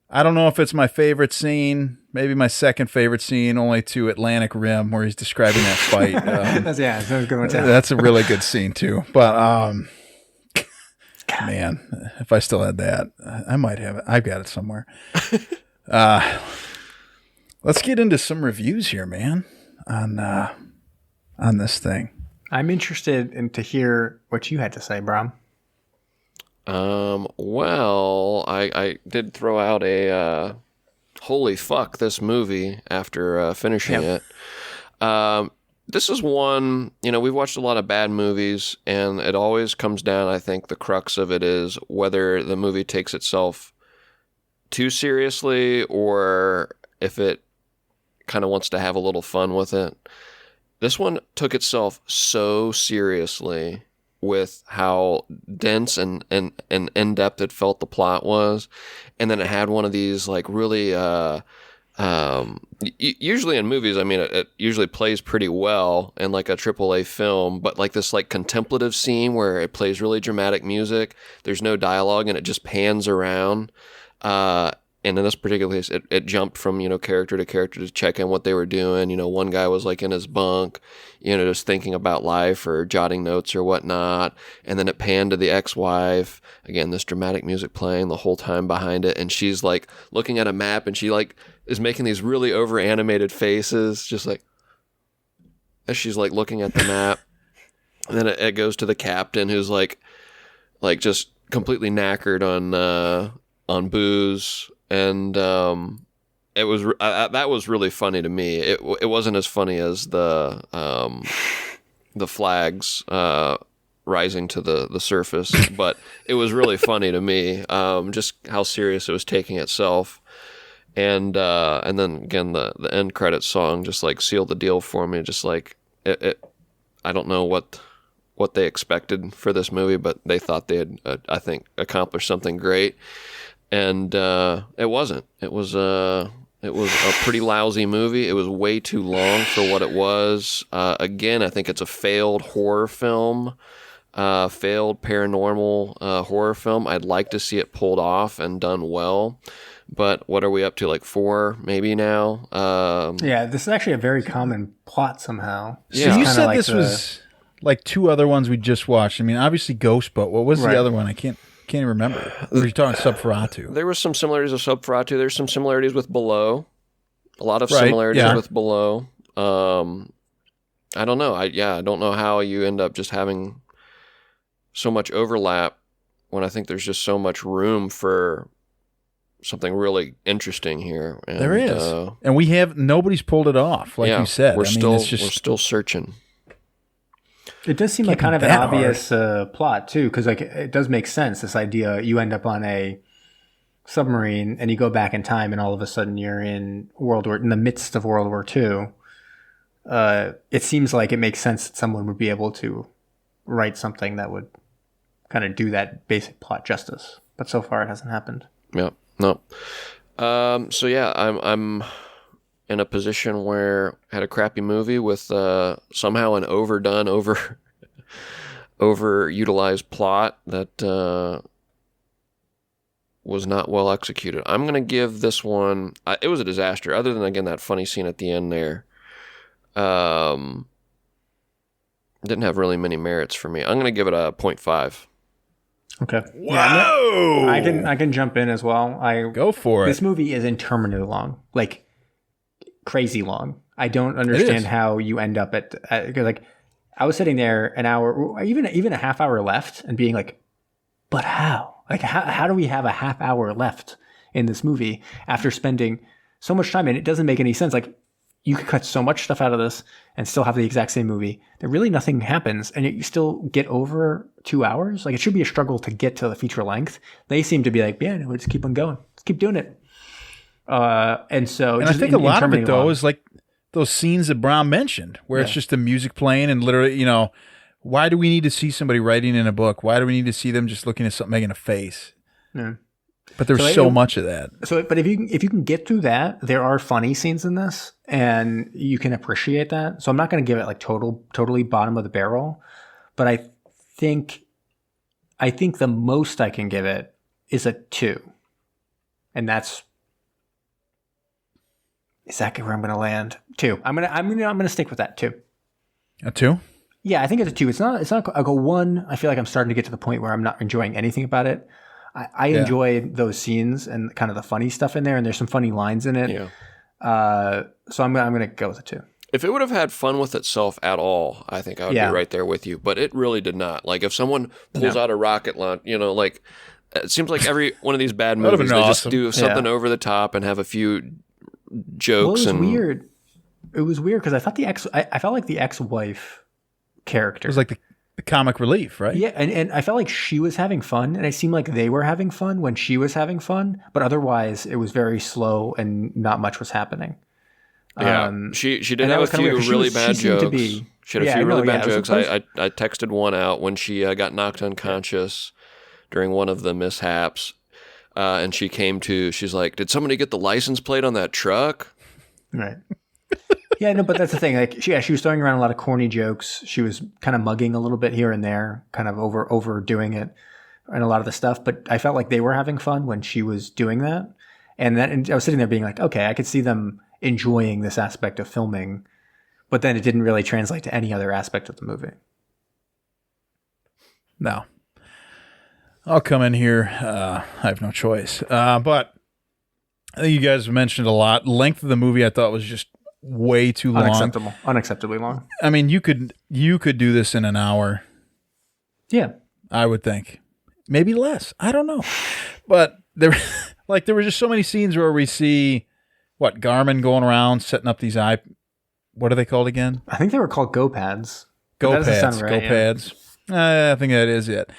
I don't know if it's my favorite scene, maybe my second favorite scene, only to Atlantic Rim, where he's describing that fight. That's a good one too. That's a really good scene too. But man, if I still had that, I might have it. I've got it somewhere. Let's get into some reviews here, man, on this thing. I'm interested to hear what you had to say, Brom. Well, I did throw out a holy fuck this movie after finishing it. This is one, we've watched a lot of bad movies, and it always comes down, I think the crux of it is whether the movie takes itself too seriously or if it kind of wants to have a little fun with it. This one took itself so seriously with how dense and in-depth it felt the plot was. And then it had one of these like really, usually in movies, I mean, it usually plays pretty well in like a AAA film, but like this like contemplative scene where it plays really dramatic music, there's no dialogue and it just pans around. And in this particular case, it jumped from, character to character to check in what they were doing. One guy was like in his bunk, just thinking about life or jotting notes or whatnot. And then it panned to the ex-wife. Again, this dramatic music playing the whole time behind it. And she's like looking at a map and she like is making these really over animated faces, just like as she's like looking at the map. And then it goes to the captain who's like just completely knackered on booze. And it was that was really funny to me. It wasn't as funny as the flags rising to the surface, but it was really funny to me. Just how serious it was taking itself, and then again the end credits song just like sealed the deal for me. Just like it I don't know what they expected for this movie, but they thought they had I think accomplished something great. And it wasn't. It was a pretty lousy movie. It was way too long for what it was. Again, I think it's a failed horror film, failed paranormal horror film. I'd like to see it pulled off and done well. But what are we up to? Like 4 maybe now? This is actually a very common plot somehow. So you said like this was like 2 other ones we just watched. I mean, obviously Ghost, but what was the other one? I can't even remember. Were you talking Subferatu? There were some similarities with Subferatu. There's some similarities with Below. A lot of similarities with Below. I don't know. I don't know how you end up just having so much overlap when I think there's just so much room for something really interesting here. And, there is, and nobody's pulled it off, like you said. We're still searching. It does seem like kind of an obvious plot too, because like it does make sense. This idea, you end up on a submarine and you go back in time, and all of a sudden you're in the midst of World War II. It seems like it makes sense that someone would be able to write something that would kind of do that basic plot justice, but so far it hasn't happened. Yeah, no. So yeah, I'm in a position where I had a crappy movie with somehow an overutilized plot that was not well executed. I'm going to give this one, it was a disaster, other than, again, that funny scene at the end there. Didn't have really many merits for me. I'm going to give it a 0.5. Okay. Whoa! Yeah, I can jump in as well. Go for it. This movie is interminably long. Like, crazy long. I don't understand how you end up at like, I was sitting there an hour, even a half hour left, and being like, but how? Like, how do we have a half hour left in this movie after spending so much time? And it doesn't make any sense. Like, you could cut so much stuff out of this and still have the exact same movie. That really nothing happens, and yet you still get over 2 hours. Like, it should be a struggle to get to the feature length. They seem to be like, yeah, we'll just keep on going. Let's keep doing it. And I think a lot of it, though, is like those scenes that Brown mentioned, where it's just the music playing and literally, why do we need to see somebody writing in a book? Why do we need to see them just looking at something making a face? Yeah. But there's so much of that. So, but if you can get through that, there are funny scenes in this, and you can appreciate that. So I'm not going to give it like totally bottom of the barrel, but I think the most I can give it is a 2, and that's exactly where I'm going to land. 2. I'm gonna stick with that 2. A 2? Yeah, I think it's a 2. It's not like a 1. I feel like I'm starting to get to the point where I'm not enjoying anything about it. I enjoy those scenes and kind of the funny stuff in there, and there's some funny lines in it. Yeah. So I'm gonna go with a 2. If it would have had fun with itself at all, I think I would be right there with you. But it really did not. Like, if someone pulls out a rocket launch, like, it seems like every one of these bad movies, they just do something over the top and have a few jokes. Well, it was weird because I thought I felt like the ex-wife character. It was like the comic relief, right? Yeah, and I felt like she was having fun, and it seemed like they were having fun when she was having fun, but otherwise it was very slow and not much was happening. Yeah, she did have a few really bad jokes. She had a few really bad jokes. I texted one out when she got knocked unconscious during one of the mishaps, and she's like, "Did somebody get the license plate on that truck?" Right. Yeah, no, but that's the thing. Like, she was throwing around a lot of corny jokes. She was kind of mugging a little bit here and there, kind of overdoing it, and a lot of the stuff. But I felt like they were having fun when she was doing that, and I was sitting there being like, okay, I could see them enjoying this aspect of filming, but then it didn't really translate to any other aspect of the movie. No, I'll come in here. I have no choice, but I think you guys have mentioned a lot. Length of the movie, I thought, was just way too long. Unacceptably long. I mean, you could do this in an hour. Yeah, I would think. Maybe less. I don't know. But there were just so many scenes where we see Garmin going around setting up these what are they called again? I think they were called GoPads. GoPads. Right, GoPads. Yeah. I think that is it.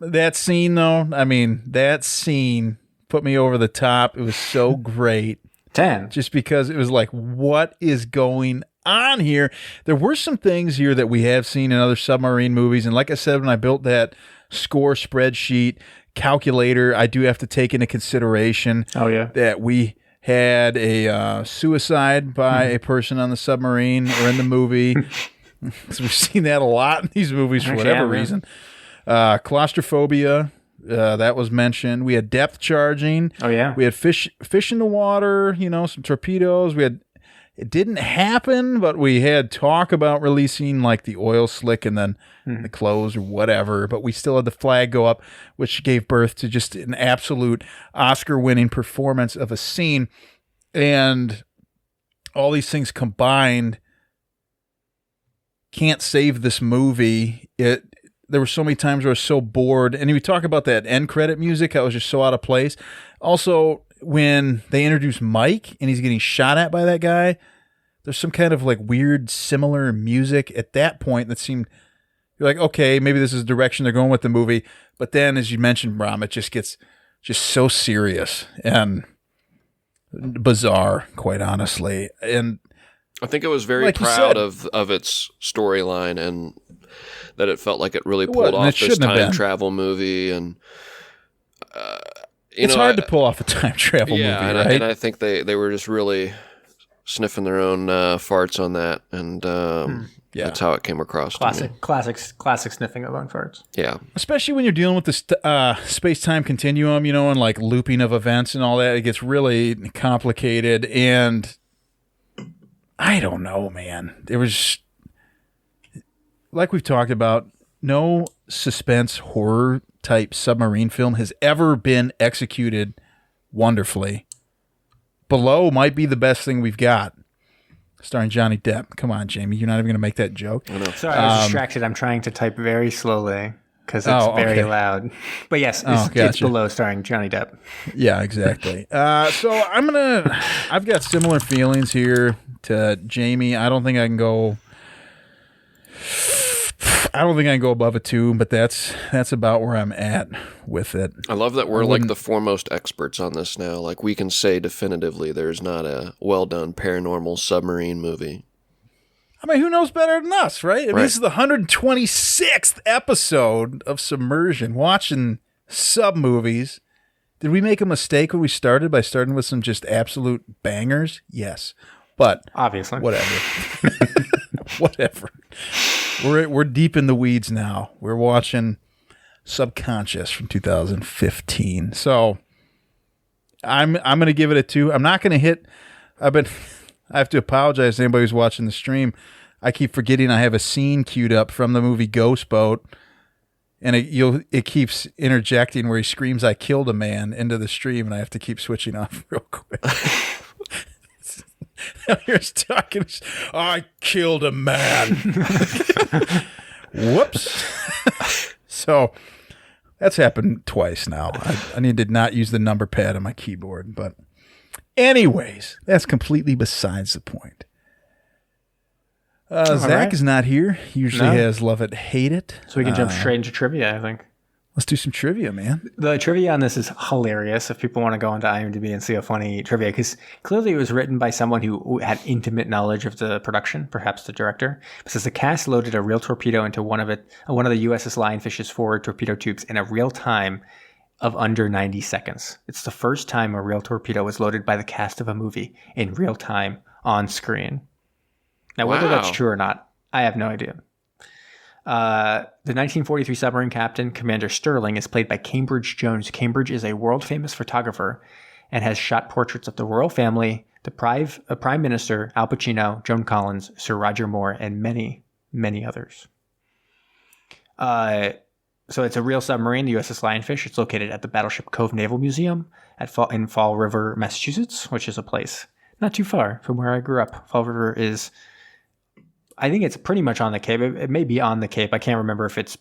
That scene, though, that scene put me over the top. It was so great. 10. Just because it was like, what is going on here? There were some things here that we have seen in other submarine movies. And like I said, when I built that score spreadsheet calculator, I do have to take into consideration that we had a suicide by a person on the submarine or in the movie. So we've seen that a lot in these movies for whatever reason. Claustrophobia. That was mentioned. We had depth charging. Oh yeah. We had fish in the water. Some torpedoes. It didn't happen, but we had talk about releasing like the oil slick and then the clothes or whatever. But we still had the flag go up, which gave birth to just an absolute Oscar-winning performance of a scene. And all these things combined can't save this movie. there were so many times where I was so bored. And we talk about that end credit music, I was just so out of place. Also, when they introduce Mike and he's getting shot at by that guy, there's some kind of like weird similar music at that point that seemed, you're like, okay, maybe this is the direction they're going with the movie. But then, as you mentioned, Bram, it just gets just so serious and bizarre, quite honestly. And I think it was very like proud of its storyline, and that it felt like it really pulled off this time travel movie. And it's hard to pull off a time travel movie, right? And I think they were just really sniffing their own farts on that, and that's how it came across. Classic sniffing of own farts. Yeah, especially when you're dealing with the space-time continuum, and like looping of events and all that. It gets really complicated, and I don't know, man. There was, like we've talked about, no suspense horror type submarine film has ever been executed wonderfully. Below might be the best thing we've got, starring Johnny Depp. Come on, Jamie, you're not even going to make that joke. I know. Sorry, I was distracted. I'm trying to type very slowly because it's very loud. But yes, it's Below, starring Johnny Depp. Yeah, exactly. So I've got similar feelings here to Jamie. I don't think I can go above a 2, but that's about where I'm at with it. I love that we're like the foremost experts on this now. Like, we can say definitively there's not a well-done paranormal submarine movie. I mean, who knows better than us, right? I mean, this is the 126th episode of Submersion, watching sub movies. Did we make a mistake when we started by starting with some just absolute bangers? Yes. But obviously, whatever. Whatever. We're deep in the weeds now. We're watching Subconscious from 2015. So I'm going to give it a 2. I'm not going to hit. I have to apologize to anybody who's watching the stream. I keep forgetting I have a scene queued up from the movie Ghost Boat, and it keeps interjecting where he screams, "I killed a man," into the stream, and I have to keep switching off real quick. Here's talking. I killed a man. Whoops. So that's happened twice now. I need to not use the number pad on my keyboard. But anyways, that's completely besides the point. Zach is not here. He usually has Love It, Hate It. So we can jump straight into trivia, I think. Let's do some trivia, man. The trivia on this is hilarious if people want to go into IMDb and see a funny trivia, because clearly it was written by someone who had intimate knowledge of the production, perhaps the director. It says the cast loaded a real torpedo into one of the USS Lionfish's forward torpedo tubes in a real time of under 90 seconds. It's the first time a real torpedo was loaded by the cast of a movie in real time on screen. Now, whether that's true or not, I have no idea. The 1943 submarine captain, Commander Sterling, is played by Cambridge Jones. Cambridge is a world-famous photographer and has shot portraits of the royal family, the Prime Minister, Al Pacino, Joan Collins, Sir Roger Moore, and many, many others. So it's a real submarine, the USS Lionfish. It's located at the Battleship Cove Naval Museum in Fall River, Massachusetts, which is a place not too far from where I grew up. Fall River is... I think it's pretty much on the Cape. It may be on the Cape. I can't remember if it's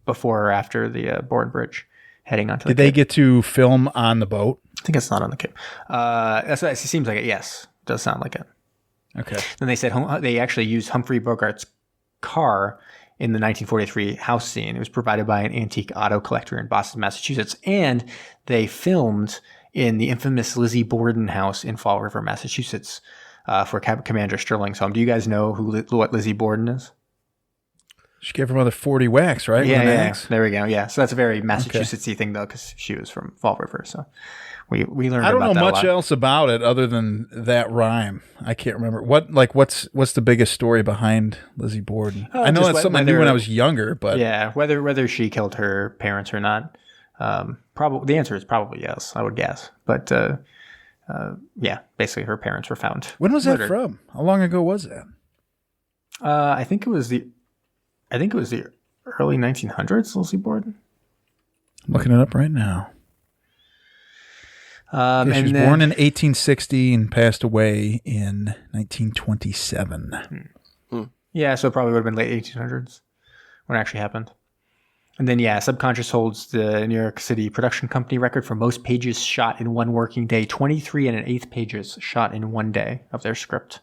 before or after the Bourne Bridge heading onto the Cape. Did they get to film on the boat? I think it's not on the Cape. That's what it seems like it. Yes, it does sound like it. Okay. Then they said they actually used Humphrey Bogart's car in the 1943 house scene. It was provided by an antique auto collector in Boston, Massachusetts. And they filmed in the infamous Lizzie Borden house in Fall River, Massachusetts. For Commander Sterling's home. Do you guys know what Lizzie Borden is? She gave her mother 40 whacks, right? Yeah. There we go. Yeah. So that's a very Massachusetts-y thing, though, because she was from Fall River. So we learned about that. I don't know much else about it other than that rhyme. I can't remember. What's the biggest story behind Lizzie Borden? I know that's something I knew when I was younger, but... Yeah, whether she killed her parents or not. Probably the answer is probably yes, I would guess. But... yeah, basically her parents were found. When was that from? How long ago was that? I think it was the early 1900s, Lizzie Borden. I'm looking it up right now. She was born in 1860 and passed away in 1927. Yeah, so it probably would have been late 1800s when it actually happened. And then, Subconscious holds the New York City production company record for most pages shot in one working day, 23 and an eighth pages shot in one day of their script.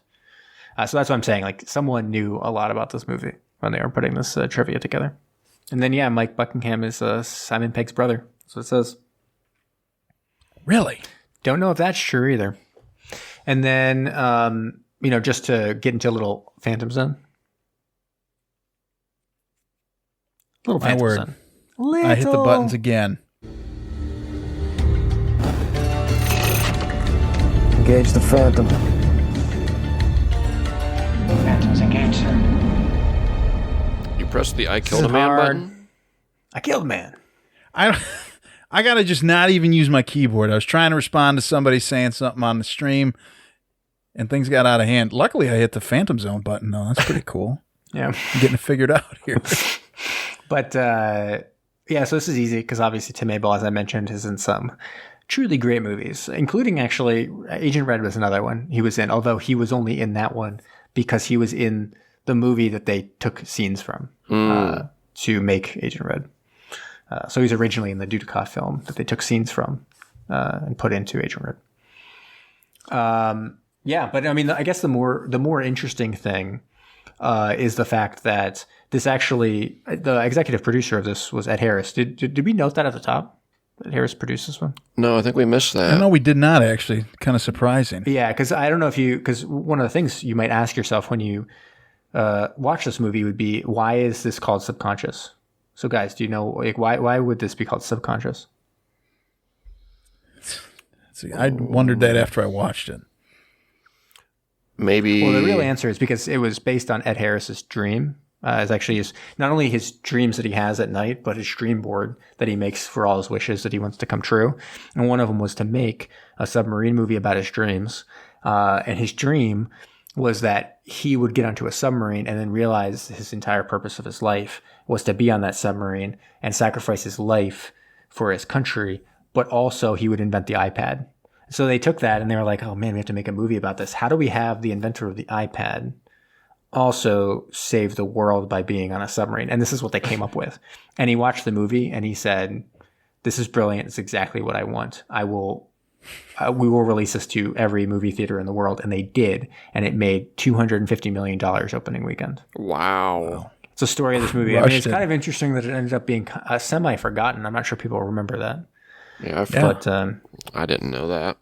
So that's what I'm saying. Like, someone knew a lot about this movie when they were putting this trivia together. And then, Mike Beckingham is Simon Pegg's brother. That's what it says. Really? Don't know if that's true either. And then, just to get into a little Phantom Zone. Little My Phantom word. Zone. I hit the buttons again. Engage the Phantom. Phantom's engaged, sir. You pressed the I killed a man button? I killed a man. I gotta just not even use my keyboard. I was trying to respond to somebody saying something on the stream, and things got out of hand. Luckily, I hit the Phantom Zone button, though. That's pretty cool. Yeah. I'm getting it figured out here. But, so this is easy because obviously Tim Abell, as I mentioned, is in some truly great movies, including actually Agent Red was another one he was in, although he was only in that one because he was in the movie that they took scenes from to make Agent Red. So he's originally in the Dudikoff film that they took scenes from and put into Agent Red. But I mean, I guess the more interesting thing is the fact that this actually, the executive producer of this was Ed Harris. Did we note that at the top? Ed Harris produced this one? No, I think we missed that. No, we did not actually. Kind of surprising. Yeah, because I don't know because one of the things you might ask yourself when you watch this movie would be, why is this called Subconscious? So guys, do you know, like, why would this be called Subconscious? See, I wondered that after I watched it. Maybe. Well, the real answer is because it was based on Ed Harris's dream. It's actually not only his dreams that he has at night, but his dream board that he makes for all his wishes that he wants to come true. And one of them was to make a submarine movie about his dreams. And his dream was that he would get onto a submarine and then realize his entire purpose of his life was to be on that submarine and sacrifice his life for his country, but also he would invent the iPad. So they took that and they were like, oh man, we have to make a movie about this. How do we have the inventor of the iPad also save the world by being on a submarine? And this is what they came up with. And he watched the movie and he said, this is brilliant. It's exactly what I want. We will release this to every movie theater in the world. And they did. And it made $250 million opening weekend. Wow. It's a story of this movie. I mean, it's kind of interesting that it ended up being semi-forgotten. I'm not sure people remember that. Yeah, but I didn't know that.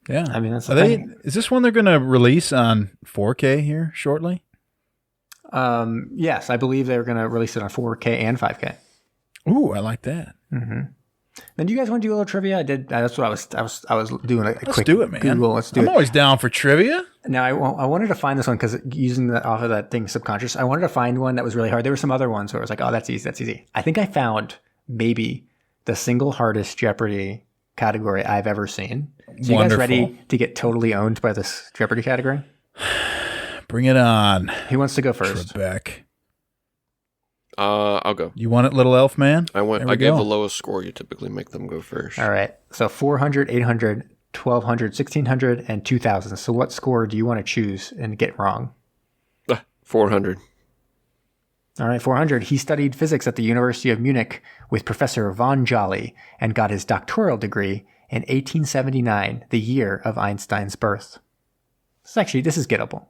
Yeah. I mean, that's the thing. Is this one they're going to release on 4K here shortly? Yes, I believe they're going to release it on 4K and 5K. Ooh, I like that. Mm-hmm. Then do you guys want to do a little trivia? I did. That's what I was doing a quick do it, man. Google. Let's do it. I'm always down for trivia. Now, I wanted to find this one because using that off of that thing, Subconscious, I wanted to find one that was really hard. There were some other ones where I was like, oh, that's easy. I think I found maybe the single hardest Jeopardy category I've ever seen. So you guys ready to get totally owned by this Jeopardy category? Bring it on. Who wants to go first? Trebek. I'll go. You want it, little elf man? I gave the lowest score. You typically make them go first. All right. So 400, 800, 1200, 1600, and 2000. So what score do you want to choose and get wrong? 400. All right, 400. He studied physics at the University of Munich with Professor von Jolly and got his doctoral degree in 1879, the year of Einstein's birth. This is gettable.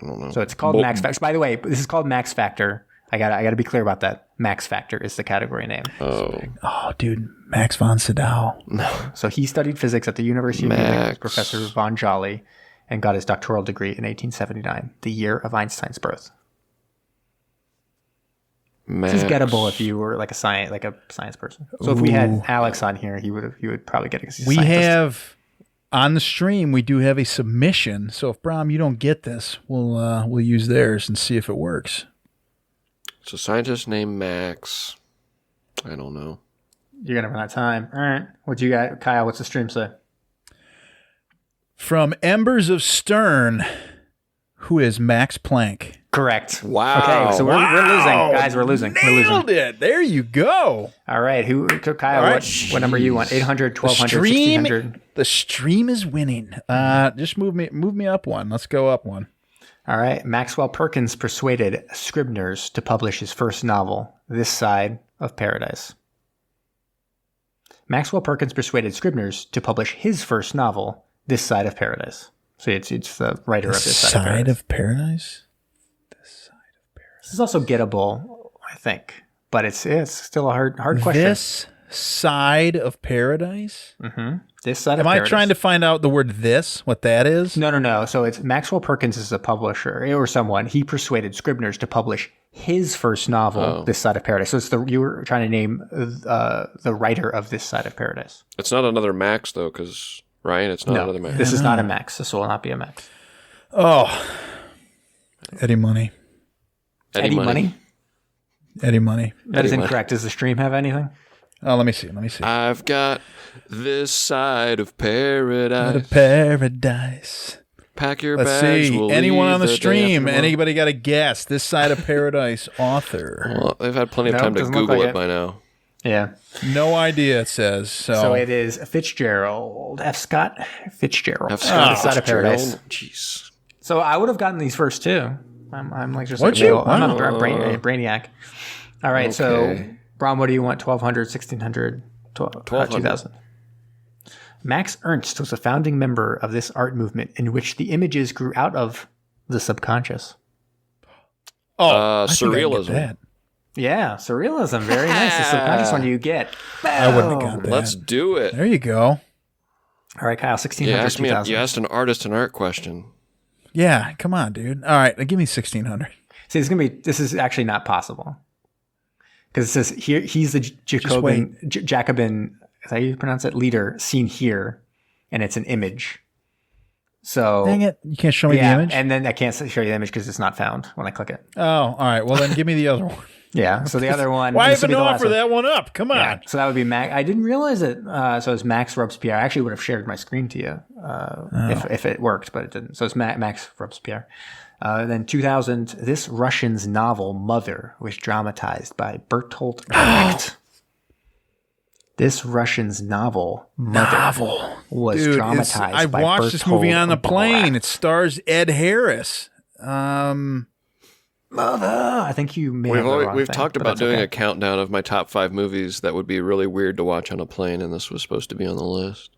I don't know. So it's called Max Factor. By the way, this is called Max Factor. I got to be clear about that. Max Factor is the category name. Oh, dude, Max von Sydow. No. So he studied physics at the University of Munich with Professor von Jolly and got his doctoral degree in 1879, the year of Einstein's birth. This is gettable if you were like a science person. So if we had Alex on here, he would probably get it. We have on the stream. We do have a submission. So if Brom, you don't get this, we'll use theirs and see if it works. It's a scientist named Max. I don't know. You're gonna run out of time. All right. What you got, Kyle? What's the stream say? From Embers of Stern, who is Max Planck? Correct. Wow. Okay, so we're losing, guys. We're losing. Nailed it. There you go. All right. Kyle? Right. What number you want? 800, 1200, 1600. The stream is winning. Just move me up one. Let's go up one. All right. Maxwell Perkins persuaded Scribners to publish his first novel, This Side of Paradise. Maxwell Perkins persuaded Scribners to publish his first novel, This Side of Paradise. So it's the writer of This Side of Paradise. This is also gettable, I think, but it's still a hard question. This Side of Paradise? Mm-hmm. This Side of Paradise. Paradise. Am I trying to find out the word "this"? What that is? No. So it's Maxwell Perkins is a publisher or someone. He persuaded Scribners to publish his first novel, This Side of Paradise. So you were trying to name the writer of This Side of Paradise. It's not another Max though, because Ryan, it's not another Max. This is not a Max. This will not be a Max. Oh, Eddie Money. Eddie Money. Eddie Money. That is incorrect. Does the stream have anything? Oh, let me see. I've got this side of paradise. Paradise. Pack your Let's bags. see. We'll Anyone leave on the day stream? after Anybody got a guess? This Side of Paradise author. Well, they've had plenty of time to doesn't look Google like it by now. Yeah. No idea, it says. So it is Fitzgerald. F. Scott Fitzgerald. F. Scott This Side of Paradise. Fitzgerald. Jeez. So I would have gotten these first two. I'm like just Would like, you? I'm a brainiac. All right. Okay. So Brom, what do you want? 1200, 1600, 2000. Max Ernst was a founding member of this art movement in which the images grew out of the subconscious. I think I can get surrealism. that. Yeah, surrealism. Very nice. The subconscious one you get. I wouldn't have got that. Let's do it. There you go. All right, Kyle, 1600, 2000. You asked an artist an art question. Yeah, come on, dude. All right, give me 1600. See, this is actually not possible. Because it says here, he's the Jacobin, is that how you pronounce it? Leader seen here, and it's an image. So Dang it. You can't show me the image? And then I can't show you the image because it's not found when I click it. Oh, all right. Well, then give me the other one. Yeah. So the other one. Why this will even be the offer last one. that one up? Come on. Yeah, so that would be Max. I didn't realize it. So it's Max Robespierre. I actually would have shared my screen to you if it worked, but it didn't. So it's Max Robespierre. Then 2000, this Russian's novel Mother was dramatized by Bertolt Brecht. This Russian's novel Mother was dramatized by I watched this movie on the plane. Brecht. It stars Ed Harris. Mother. I think you may have the wrong We've thing, talked but about that's doing okay. a countdown of my top 5 movies that would be really weird to watch on a plane, and this was supposed to be on the list.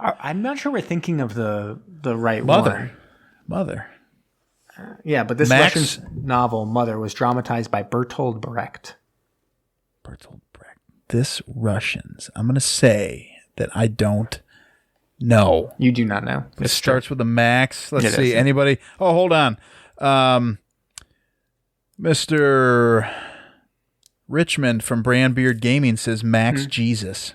I'm not sure we're thinking of the right Mother. one. Mother. Yeah, but this Max- Russian's novel Mother was dramatized by Bertolt Brecht. Bertolt Brecht. This Russians. I'm going to say that I don't know. You do not know. It starts with a Max. Let's It see. is. Anybody? Oh, hold on. Mr. Richmond from Brandbeard Gaming says Max Jesus.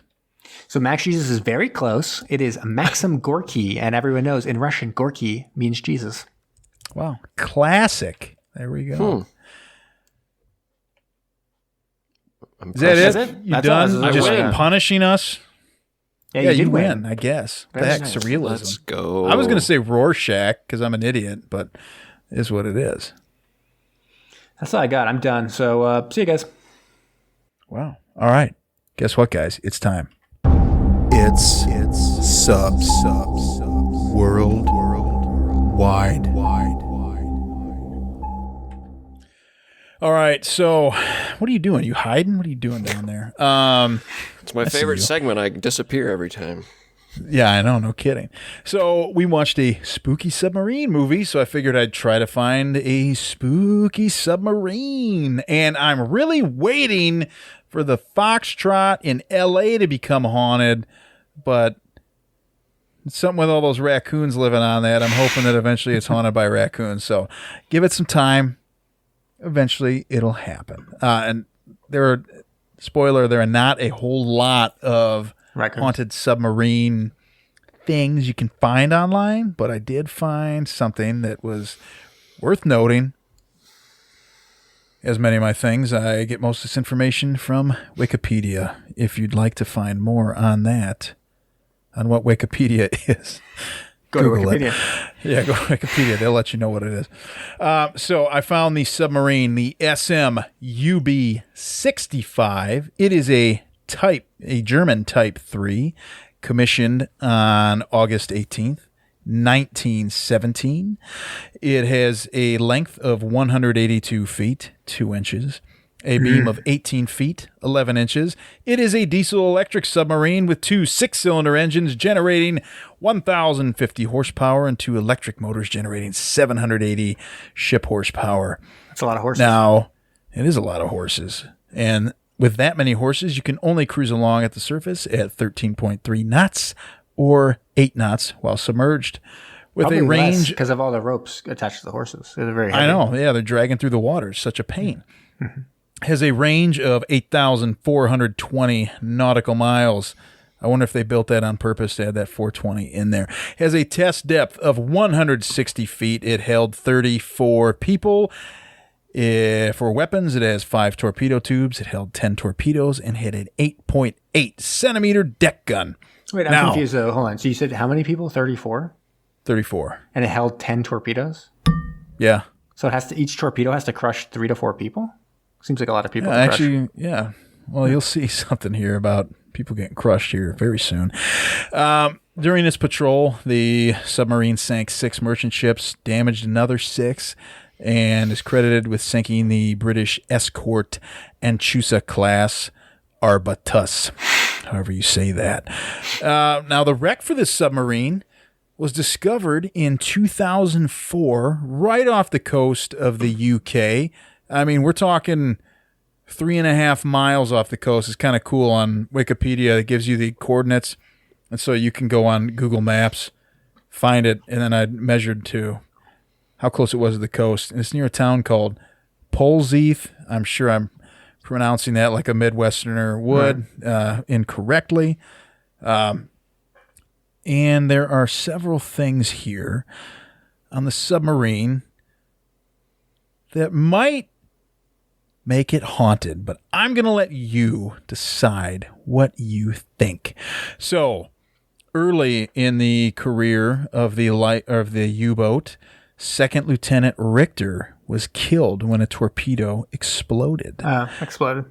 So Max Jesus is very close. It is Maxim Gorky, and everyone knows in Russian, Gorky means Jesus. Wow. Classic. There we go. Is that That's it? it? You That's done? all. I Just win. punishing us? Yeah, you did win, I guess. Very Back nice. surrealism. Let's go. I was going to say Rorschach because I'm an idiot, but it is what it is. That's all I got. I'm done. So see you guys. Wow. All right. Guess what, guys? It's time. It's subs worldwide. All right. So, what are you doing? You hiding? What are you doing down there? It's my see favorite you. segment. I disappear every time. Yeah, I know. No kidding. So we watched a spooky submarine movie. So I figured I'd try to find a spooky submarine. And I'm really waiting for the Foxtrot in LA to become haunted. But it's something with all those raccoons living on that. I'm hoping that eventually it's haunted by raccoons. So give it some time. Eventually it'll happen. And there are not a whole lot of Raccoons. haunted submarine things you can find online, but I did find something that was worth noting. As many of my things, I get most of this information from Wikipedia. If you'd like to find more on that, on what Wikipedia is, Go to Google it. Wikipedia. Yeah, go to Wikipedia. They'll let you know what it is. So I found the submarine, the SMUB-65. It is a German Type 3, commissioned on August 18th, 1917. It has a length of 182 feet, 2 inches, a beam of 18 feet, 11 inches. It is a diesel-electric submarine with 2 6-cylinder engines generating 1,050 horsepower and 2 electric motors generating 780 ship horsepower. That's a lot of horses. Now, it is a lot of horses. And with that many horses, you can only cruise along at the surface at 13.3 knots or 8 knots while submerged. With Probably a range because of all the ropes attached to the horses. They're very heavy. I know. Yeah, they're dragging through the water. It's such a pain. Has a range of 8,420 nautical miles. I wonder if they built that on purpose to add that 420 in there. Has a test depth of 160 feet. It held 34 people. For weapons, it has 5 torpedo tubes. It held 10 torpedoes and had an 8.8 centimeter deck gun. Wait, I'm confused though. Hold on. So you said how many people? 34? 34. And it held 10 torpedoes? Yeah. So it has to, each torpedo has to crush 3 to 4 people? Seems like a lot of people to actually, crush. Yeah. Well, you'll see something here about people getting crushed here very soon. During its patrol, the submarine sank 6 merchant ships, damaged another 6, and is credited with sinking the British escort Anchusa class Arbutus, however you say that. Now, the wreck for this submarine was discovered in 2004 right off the coast of the UK. I mean, we're talking 3.5 miles off the coast. It's kind of cool on Wikipedia. It gives you the coordinates, and so you can go on Google Maps, find it, and then I measured to how close it was to the coast. And it's near a town called Polzeath. I'm sure I'm pronouncing that like a Midwesterner would, incorrectly. And there are several things here on the submarine that might make it haunted, but I'm going to let you decide what you think. So, early in the career of the U-boat, Second Lieutenant Richter was killed when a torpedo exploded. Exploded.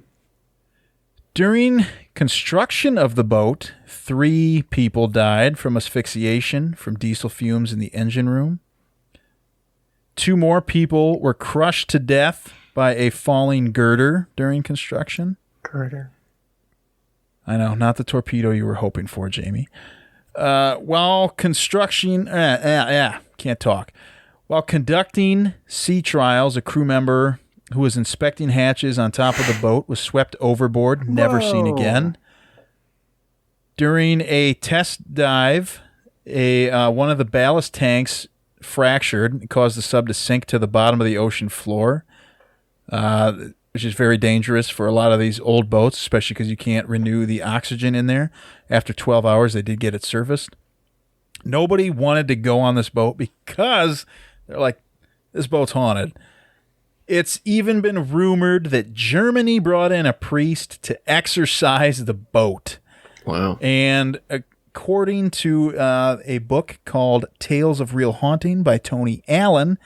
During construction of the boat, 3 people died from asphyxiation from diesel fumes in the engine room. 2 more people were crushed to death by a falling girder during construction. Girder. I know, not the torpedo you were hoping for, Jamie. While construction... can't talk. While conducting sea trials, a crew member who was inspecting hatches on top of the boat was swept overboard, never seen again. During a test dive, one of the ballast tanks fractured and caused the sub to sink to the bottom of the ocean floor, which is very dangerous for a lot of these old boats, especially because you can't renew the oxygen in there. After 12 hours, they did get it surfaced. Nobody wanted to go on this boat because they're like, this boat's haunted. It's even been rumored that Germany brought in a priest to exorcise the boat. Wow. And according to a book called Tales of Real Haunting by Tony Allen,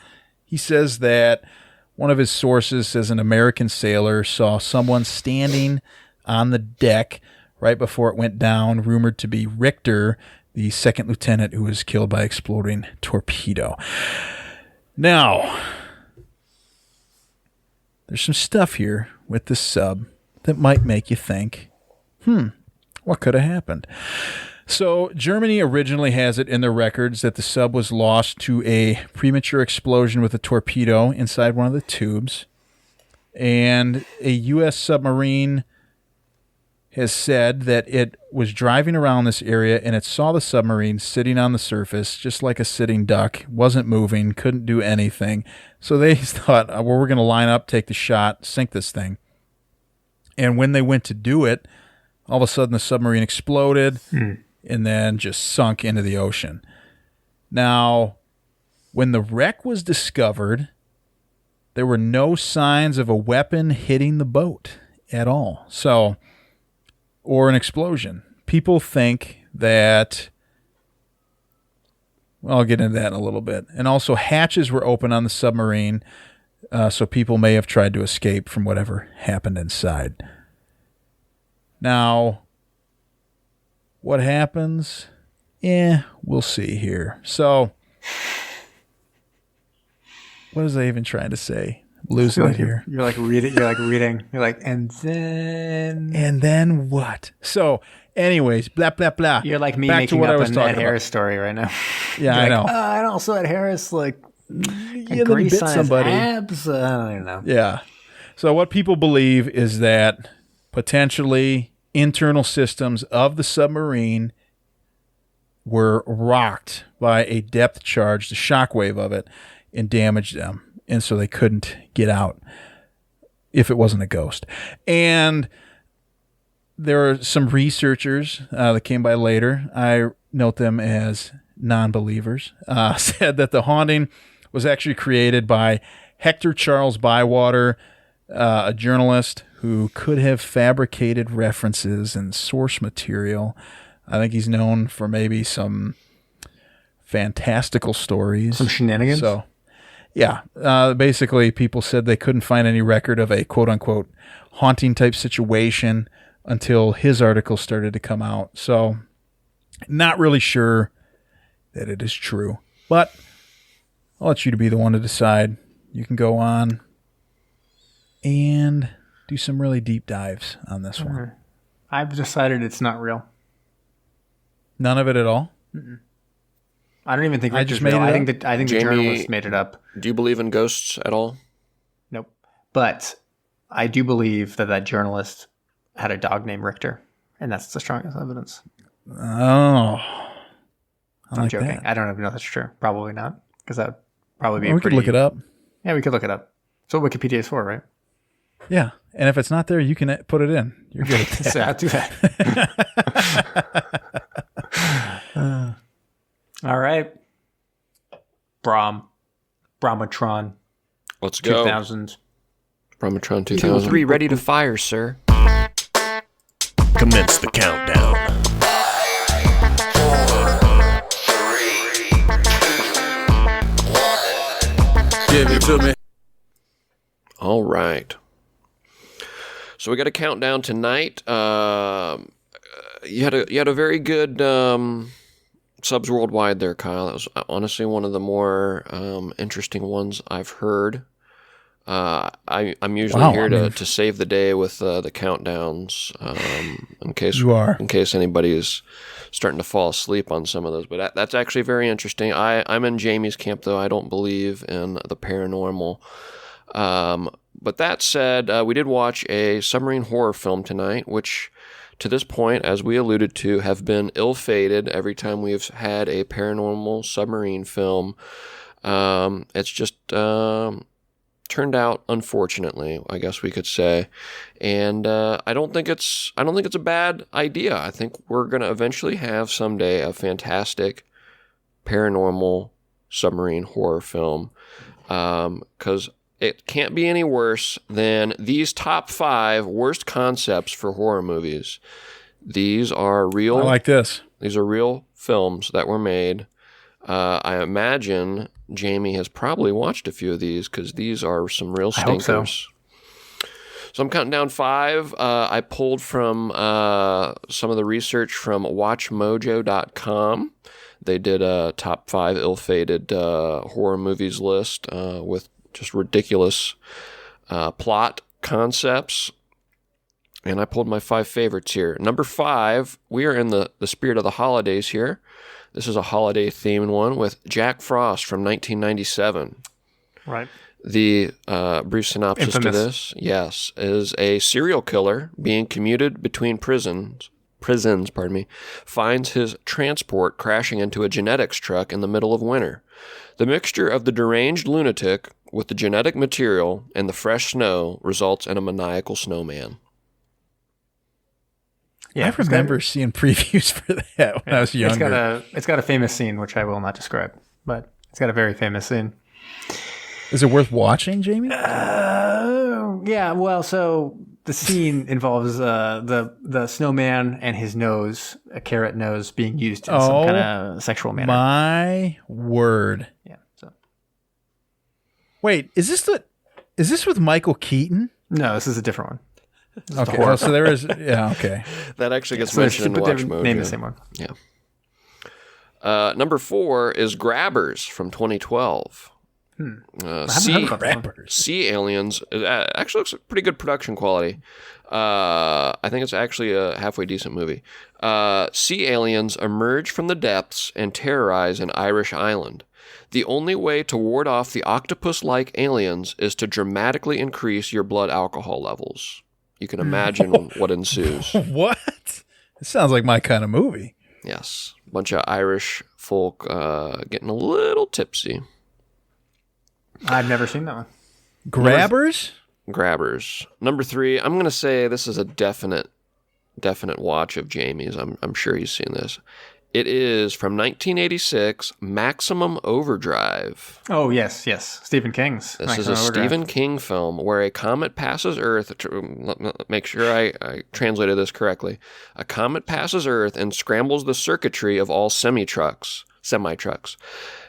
he says that one of his sources says an American sailor saw someone standing on the deck right before it went down, rumored to be Richter, the second lieutenant who was killed by exploding torpedo. Now, there's some stuff here with this sub that might make you think, what could have happened? So Germany originally has it in their records that the sub was lost to a premature explosion with a torpedo inside one of the tubes. And a U.S. submarine has said that it was driving around this area and it saw the submarine sitting on the surface, just like a sitting duck, wasn't moving, couldn't do anything. So they thought, well, we're going to line up, take the shot, sink this thing. And when they went to do it, all of a sudden the submarine exploded and then just sunk into the ocean. Now, when the wreck was discovered, there were no signs of a weapon hitting the boat at all. So, or an explosion. People think that, well, I'll get into that in a little bit. And also hatches were open on the submarine, so people may have tried to escape from whatever happened inside. Now, what happens we'll see here. So, what was I even trying to say? Losing it here. You're like reading. You're like, and then what? So, anyways, blah blah blah. You're like me Back making to what up I was an talking Ed about. Harris story right now. Yeah, I know. And also Ed Harris Yeah, then he grease bit on his somebody. abs. I don't even know. Yeah. So what people believe is that potentially internal systems of the submarine were rocked by a depth charge, the shockwave of it, and damaged them. And so they couldn't get out if it wasn't a ghost. And there are some researchers that came by later. I note them as non-believers. Said that the haunting was actually created by Hector Charles Bywater, a journalist who could have fabricated references and source material. I think he's known for maybe some fantastical stories. Some shenanigans? So, yeah. Basically, people said they couldn't find any record of a quote-unquote haunting type situation until his article started to come out. So, not really sure that it is true. But I'll let you to be the one to decide. You can go on and do some really deep dives on this one. I've decided it's not real. None of it at all? I don't even think I Richard's just made real. it I up? think the Jamie, journalist made it up. Do you believe in ghosts at all? Nope. But I do believe that journalist had a dog named Richter, and that's the strongest evidence. Oh. I'm joking. I don't even know if that's true. Probably not, because that would probably be We could look it up. Yeah, we could look it up. That's what Wikipedia is for, right? Yeah. And if it's not there, you can put it in. You're good at that. So I'll do that. All right. Brahmatron. Let's go. 2000. Brahmatron 2, 2000. 3, ready to fire, sir. Commence the countdown. 4, 3, 2, 1. Give it to me. All right. So we got a countdown tonight. You had a very good subs worldwide there, Kyle. That was honestly one of the more interesting ones I've heard. I'm usually here to save the day with the countdowns in case anybody is starting to fall asleep on some of those. But that's actually very interesting. I'm in Jamie's camp, though. I don't believe in the paranormal. But that said, we did watch a submarine horror film tonight, which to this point, as we alluded to, have been ill-fated every time we've had a paranormal submarine film. It's just turned out unfortunately, I guess we could say. And I don't think it's a bad idea. I think we're going to eventually have someday a fantastic paranormal submarine horror film. 'Cause it can't be any worse than these top 5 worst concepts for horror movies. These are real. I like this. These are real films that were made. I imagine Jamie has probably watched a few of these because these are some real stinkers. I hope so. So I'm counting down 5. I pulled from some of the research from WatchMojo.com. They did a top 5 ill-fated horror movies list with just ridiculous plot concepts. And I pulled my 5 favorites here. Number 5, we are in the spirit of the holidays here. This is a holiday-themed one with Jack Frost from 1997. Right. The brief synopsis to this, yes, is a serial killer being commuted between prisons, finds his transport crashing into a genetics truck in the middle of winter. The mixture of the deranged lunatic with the genetic material and the fresh snow results in a maniacal snowman. Yeah, I remember seeing previews for that when I was younger. It's got a famous scene, which I will not describe, but it's got a very famous scene. Is it worth watching, Jamie? Yeah, well, so the scene involves the snowman and his nose, a carrot nose, being used in some kind of sexual manner. My word. Yeah. So. Wait, is this with Michael Keaton? No, this is a different one. Okay, so there is, yeah, okay. That actually gets mentioned in Watch Mojo. Name the same one. Yeah. Number 4 is Grabbers from 2012. Sea Aliens. It actually looks pretty good production quality. I think it's actually a halfway decent movie. Sea aliens emerge from the depths and terrorize an Irish island. The only way to ward off the octopus-like aliens is to dramatically increase your blood alcohol levels. You can imagine what ensues. What? It sounds like my kind of movie. Yes. A bunch of Irish folk getting a little tipsy. I've never seen that one. Grabbers? Grabbers. Number 3, I'm going to say this is a definite watch of Jamie's. I'm sure he's seen this. It is from 1986, Maximum Overdrive. Oh, yes. Stephen King's. This is a Stephen King film where a comet passes Earth. Make sure I translated this correctly. A comet passes Earth and scrambles the circuitry of all semi-trucks.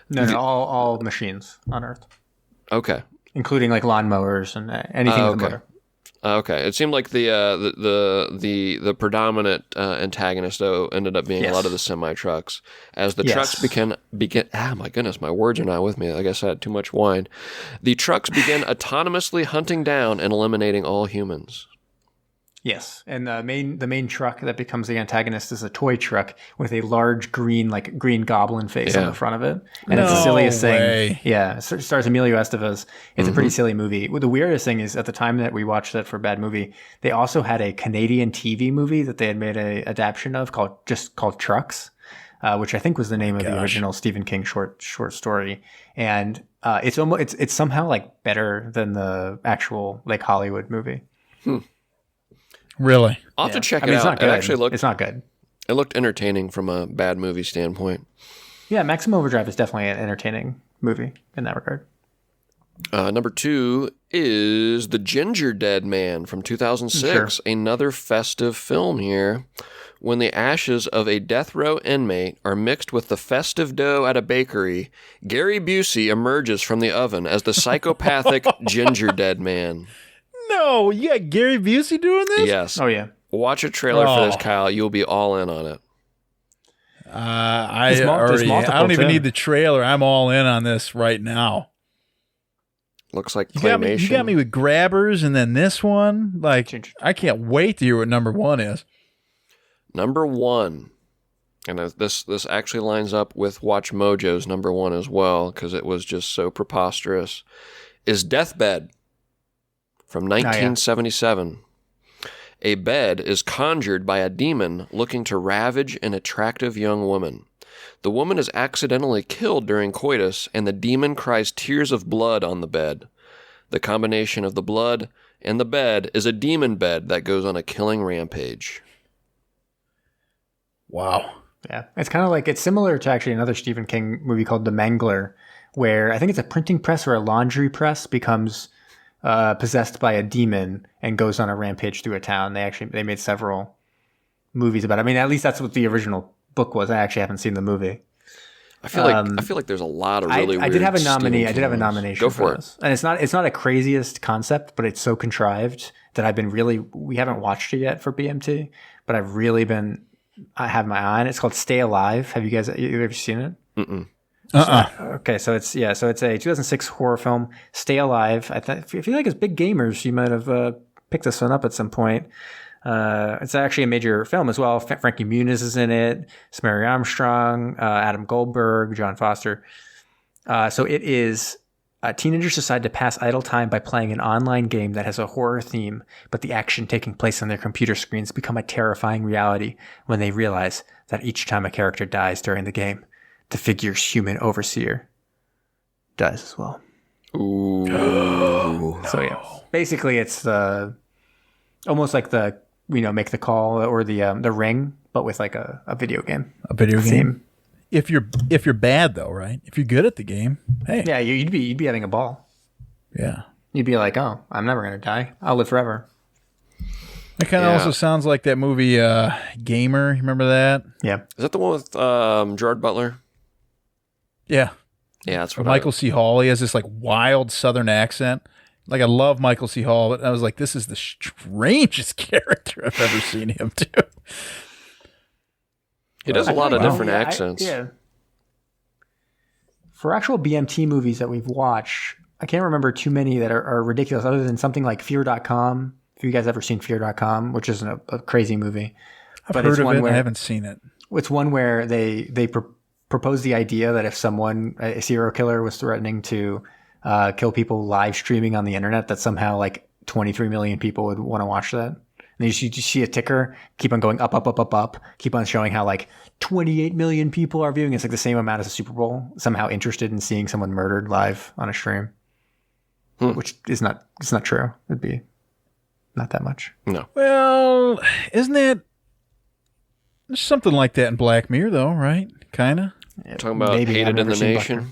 No, all machines on Earth. Okay. Including like lawnmowers and anything with a motor. Okay, it seemed like the predominant antagonist though ended up being a lot of the semi trucks. As the trucks begin. My goodness, my words are not with me. I guess I had too much wine. The trucks begin autonomously hunting down and eliminating all humans. Yes, and the main truck that becomes the antagonist is a toy truck with a large green goblin face on the front of it, and it's the silliest thing. Yeah, it stars Emilio Estevez. It's a pretty silly movie. Well, the weirdest thing is at the time that we watched that for Bad Movie, they also had a Canadian TV movie that they had made a adaptation of called Trucks, which I think was the name of the original Stephen King short story, and it's somehow like better than the actual like Hollywood movie. Really? I'll have to check it out. It's not good. It looked entertaining from a bad movie standpoint. Yeah, Maximum Overdrive is definitely an entertaining movie in that regard. Number 2 is The Ginger Dead Man from 2006. Sure. Another festive film here. When the ashes of a death row inmate are mixed with the festive dough at a bakery, Gary Busey emerges from the oven as the psychopathic Ginger Dead Man. No, you got Gary Busey doing this? Yes. Oh, yeah. Watch a trailer for this, Kyle. You'll be all in on it. I don't even need the trailer. I'm all in on this right now. Looks like claymation. You got me with Grabbers and then this one. Like, I can't wait to hear what number 1 is. Number 1. And this actually lines up with Watch Mojo's number 1 as well, because it was just so preposterous, is Deathbed. From 1977. A bed is conjured by a demon looking to ravage an attractive young woman. The woman is accidentally killed during coitus, and the demon cries tears of blood on the bed. The combination of the blood and the bed is a demon bed that goes on a killing rampage. Wow. Yeah. It's similar to actually another Stephen King movie called The Mangler, where I think it's a printing press or a laundry press becomes possessed by a demon and goes on a rampage through a town. They made several movies about it. I mean, at least that's what the original book was. I actually haven't seen the movie. I feel like there's a lot of really weird. I did have a nomination. Go for it. This. And it's not a craziest concept, but it's so contrived that we haven't watched it yet for BMT, but I have my eye on it. It's called Stay Alive. Have you ever seen it? Mm-mm. Okay, so it's a 2006 horror film, Stay Alive. If you feel like as big gamers, you might have picked this one up at some point. It's actually a major film as well. Frankie Muniz is in it, Mary Armstrong, Adam Goldberg, John Foster. So it is teenagers decide to pass idle time by playing an online game that has a horror theme, but the action taking place on their computer screens become a terrifying reality when they realize that each time a character dies during the game, the figure's human overseer dies as well. Ooh. So yeah, basically it's almost like the make the call or the Ring, but with like a video game. A video game. If you're bad though, right? If you're good at the game, hey. Yeah, you'd be having a ball. Yeah. You'd be like, oh, I'm never gonna die. I'll live forever. It kind of also sounds like that movie Gamer. You remember that? Yeah. Is that the one with Gerard Butler? Yeah. Yeah, that's what Michael C. Hall. He has this like wild Southern accent. Like I love Michael C. Hall, but I was like, this is the strangest character I've ever seen him do. He does a lot of different accents. Yeah. For actual BMT movies that we've watched, I can't remember too many that are ridiculous other than something like Fear.com. If you guys ever seen Fear.com, which is a crazy movie. I've heard of it. I haven't seen it. It's one where they propose the idea that if a serial killer was threatening to kill people live streaming on the internet, that somehow like 23 million people would want to watch that. And you see a ticker keep on going up, up, up, up, up, keep on showing how like 28 million people are viewing. It's like the same amount as the Super Bowl, somehow interested in seeing someone murdered live on a stream, which is not true. It'd be not that much. No. Well, isn't that there's something like that in Black Mirror though, right? Kind of. Talking about Hated in the Nation.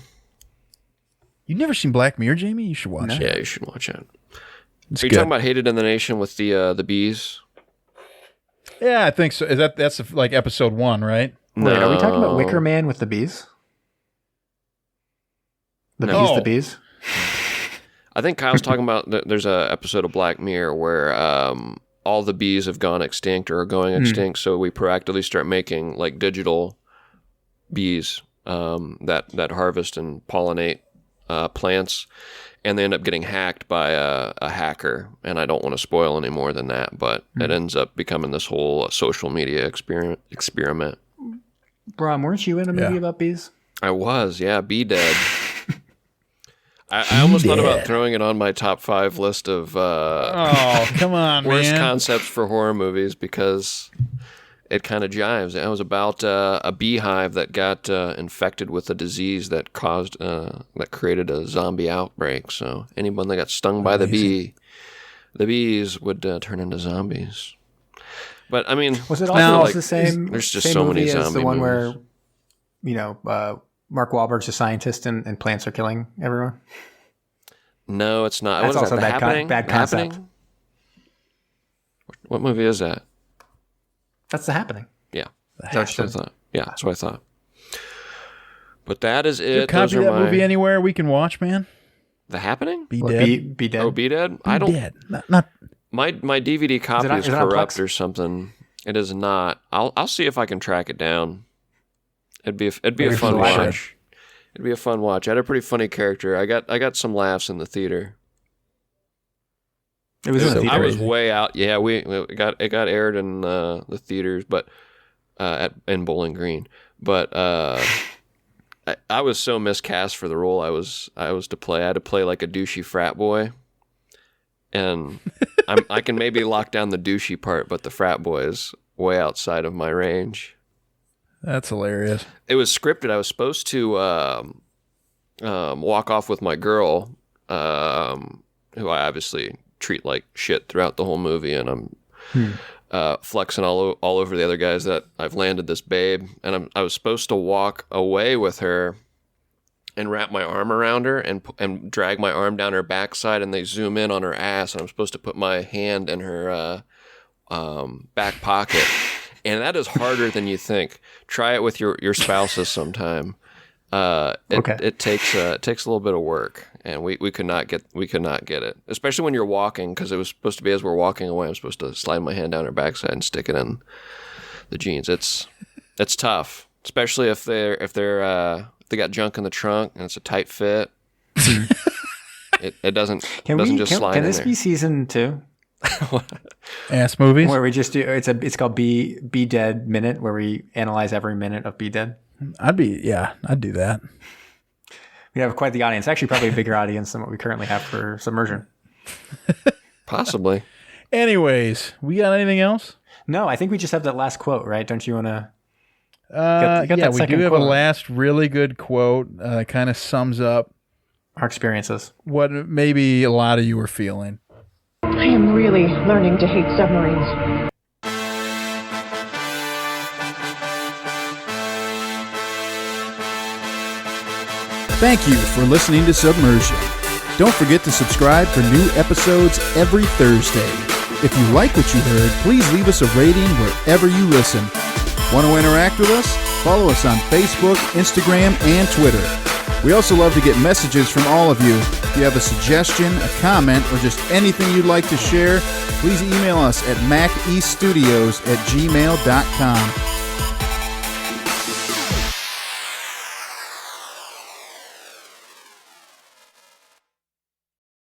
You've never seen Black Mirror, Jamie? You should watch it. Yeah, you should watch it. It's Are you good. talking about Hated in the Nation with the bees? Yeah, I think so. That's like episode 1, right? No. Wait, are we talking about Wicker Man with the bees? The bees? I think Kyle's talking about there's a episode of Black Mirror where all the bees have gone extinct or are going extinct, so we proactively start making like digital bees that harvest and pollinate plants, and they end up getting hacked by a hacker. And I don't want to spoil any more than that, but it ends up becoming this whole social media experiment. Brom, weren't you in a movie about bees? I was, yeah, Bee Dead. I almost thought about throwing it on my top 5 list of come on, worst man. concepts for horror movies because it kind of jives. It was about a beehive that got infected with a disease that created a zombie outbreak. So anyone that got stung by the bees would turn into zombies. But I mean, was it also the same? There's just same so many movie as zombie the one movies. where Mark Wahlberg's a scientist and plants are killing everyone. No, it's not. That's What is also that? bad concept. Happening? What movie is that? That's The Happening. Yeah, that's what I thought. Yeah, that's what I thought. But that is it. Copy that movie anywhere we can watch, man. The Happening? Be dead. Be dead. Oh, Be Dead? I don't. Dead. Not. My DVD copy is it on corrupt Plex? or something. It is not. I'll see if I can track it down. It'd be a fun watch. It'd be a fun watch. I had a pretty funny character. I got some laughs in the theater. It was in the theater. I was way out. Yeah, it got aired in the theaters, but in Bowling Green. But I was so miscast for the role I was to play. I had to play like a douchey frat boy, and I can maybe lock down the douchey part, but the frat boy is way outside of my range. That's hilarious. It was scripted. I was supposed to walk off with my girl, who I obviously treat like shit throughout the whole movie, and I'm flexing all over the other guys that I've landed this babe. And I was supposed to walk away with her and wrap my arm around her and drag my arm down her backside, and they zoom in on her ass, and I'm supposed to put my hand in her back pocket. And that is harder than you think. Try it with your spouses sometime. It takes a little bit of work, and we could not get it, especially when you're walking, because it was supposed to be as we're walking away. I'm supposed to slide my hand down her backside and stick it in the jeans. It's tough, especially if they got junk in the trunk and it's a tight fit. it doesn't just slide in there. Can this be season 2? Ass movies where we just do it's called Be Dead Minute, where we analyze every minute of Be Dead. I'd do that. We have quite the audience. Actually, probably a bigger audience than what we currently have for Submersion. Possibly. Anyways, we got anything else? No, I think we just have that last quote, right? Don't you want to? Yeah, we do have a last really good quote. Kind of sums up our experiences. What maybe a lot of you were feeling. I am really learning to hate submarines. Thank you for listening to Submersion. Don't forget to subscribe for new episodes every Thursday. If you like what you heard, please leave us a rating wherever you listen. Want to interact with us? Follow us on Facebook, Instagram, and Twitter. We also love to get messages from all of you. If you have a suggestion, a comment, or just anything you'd like to share, please email us at macestudios@gmail.com.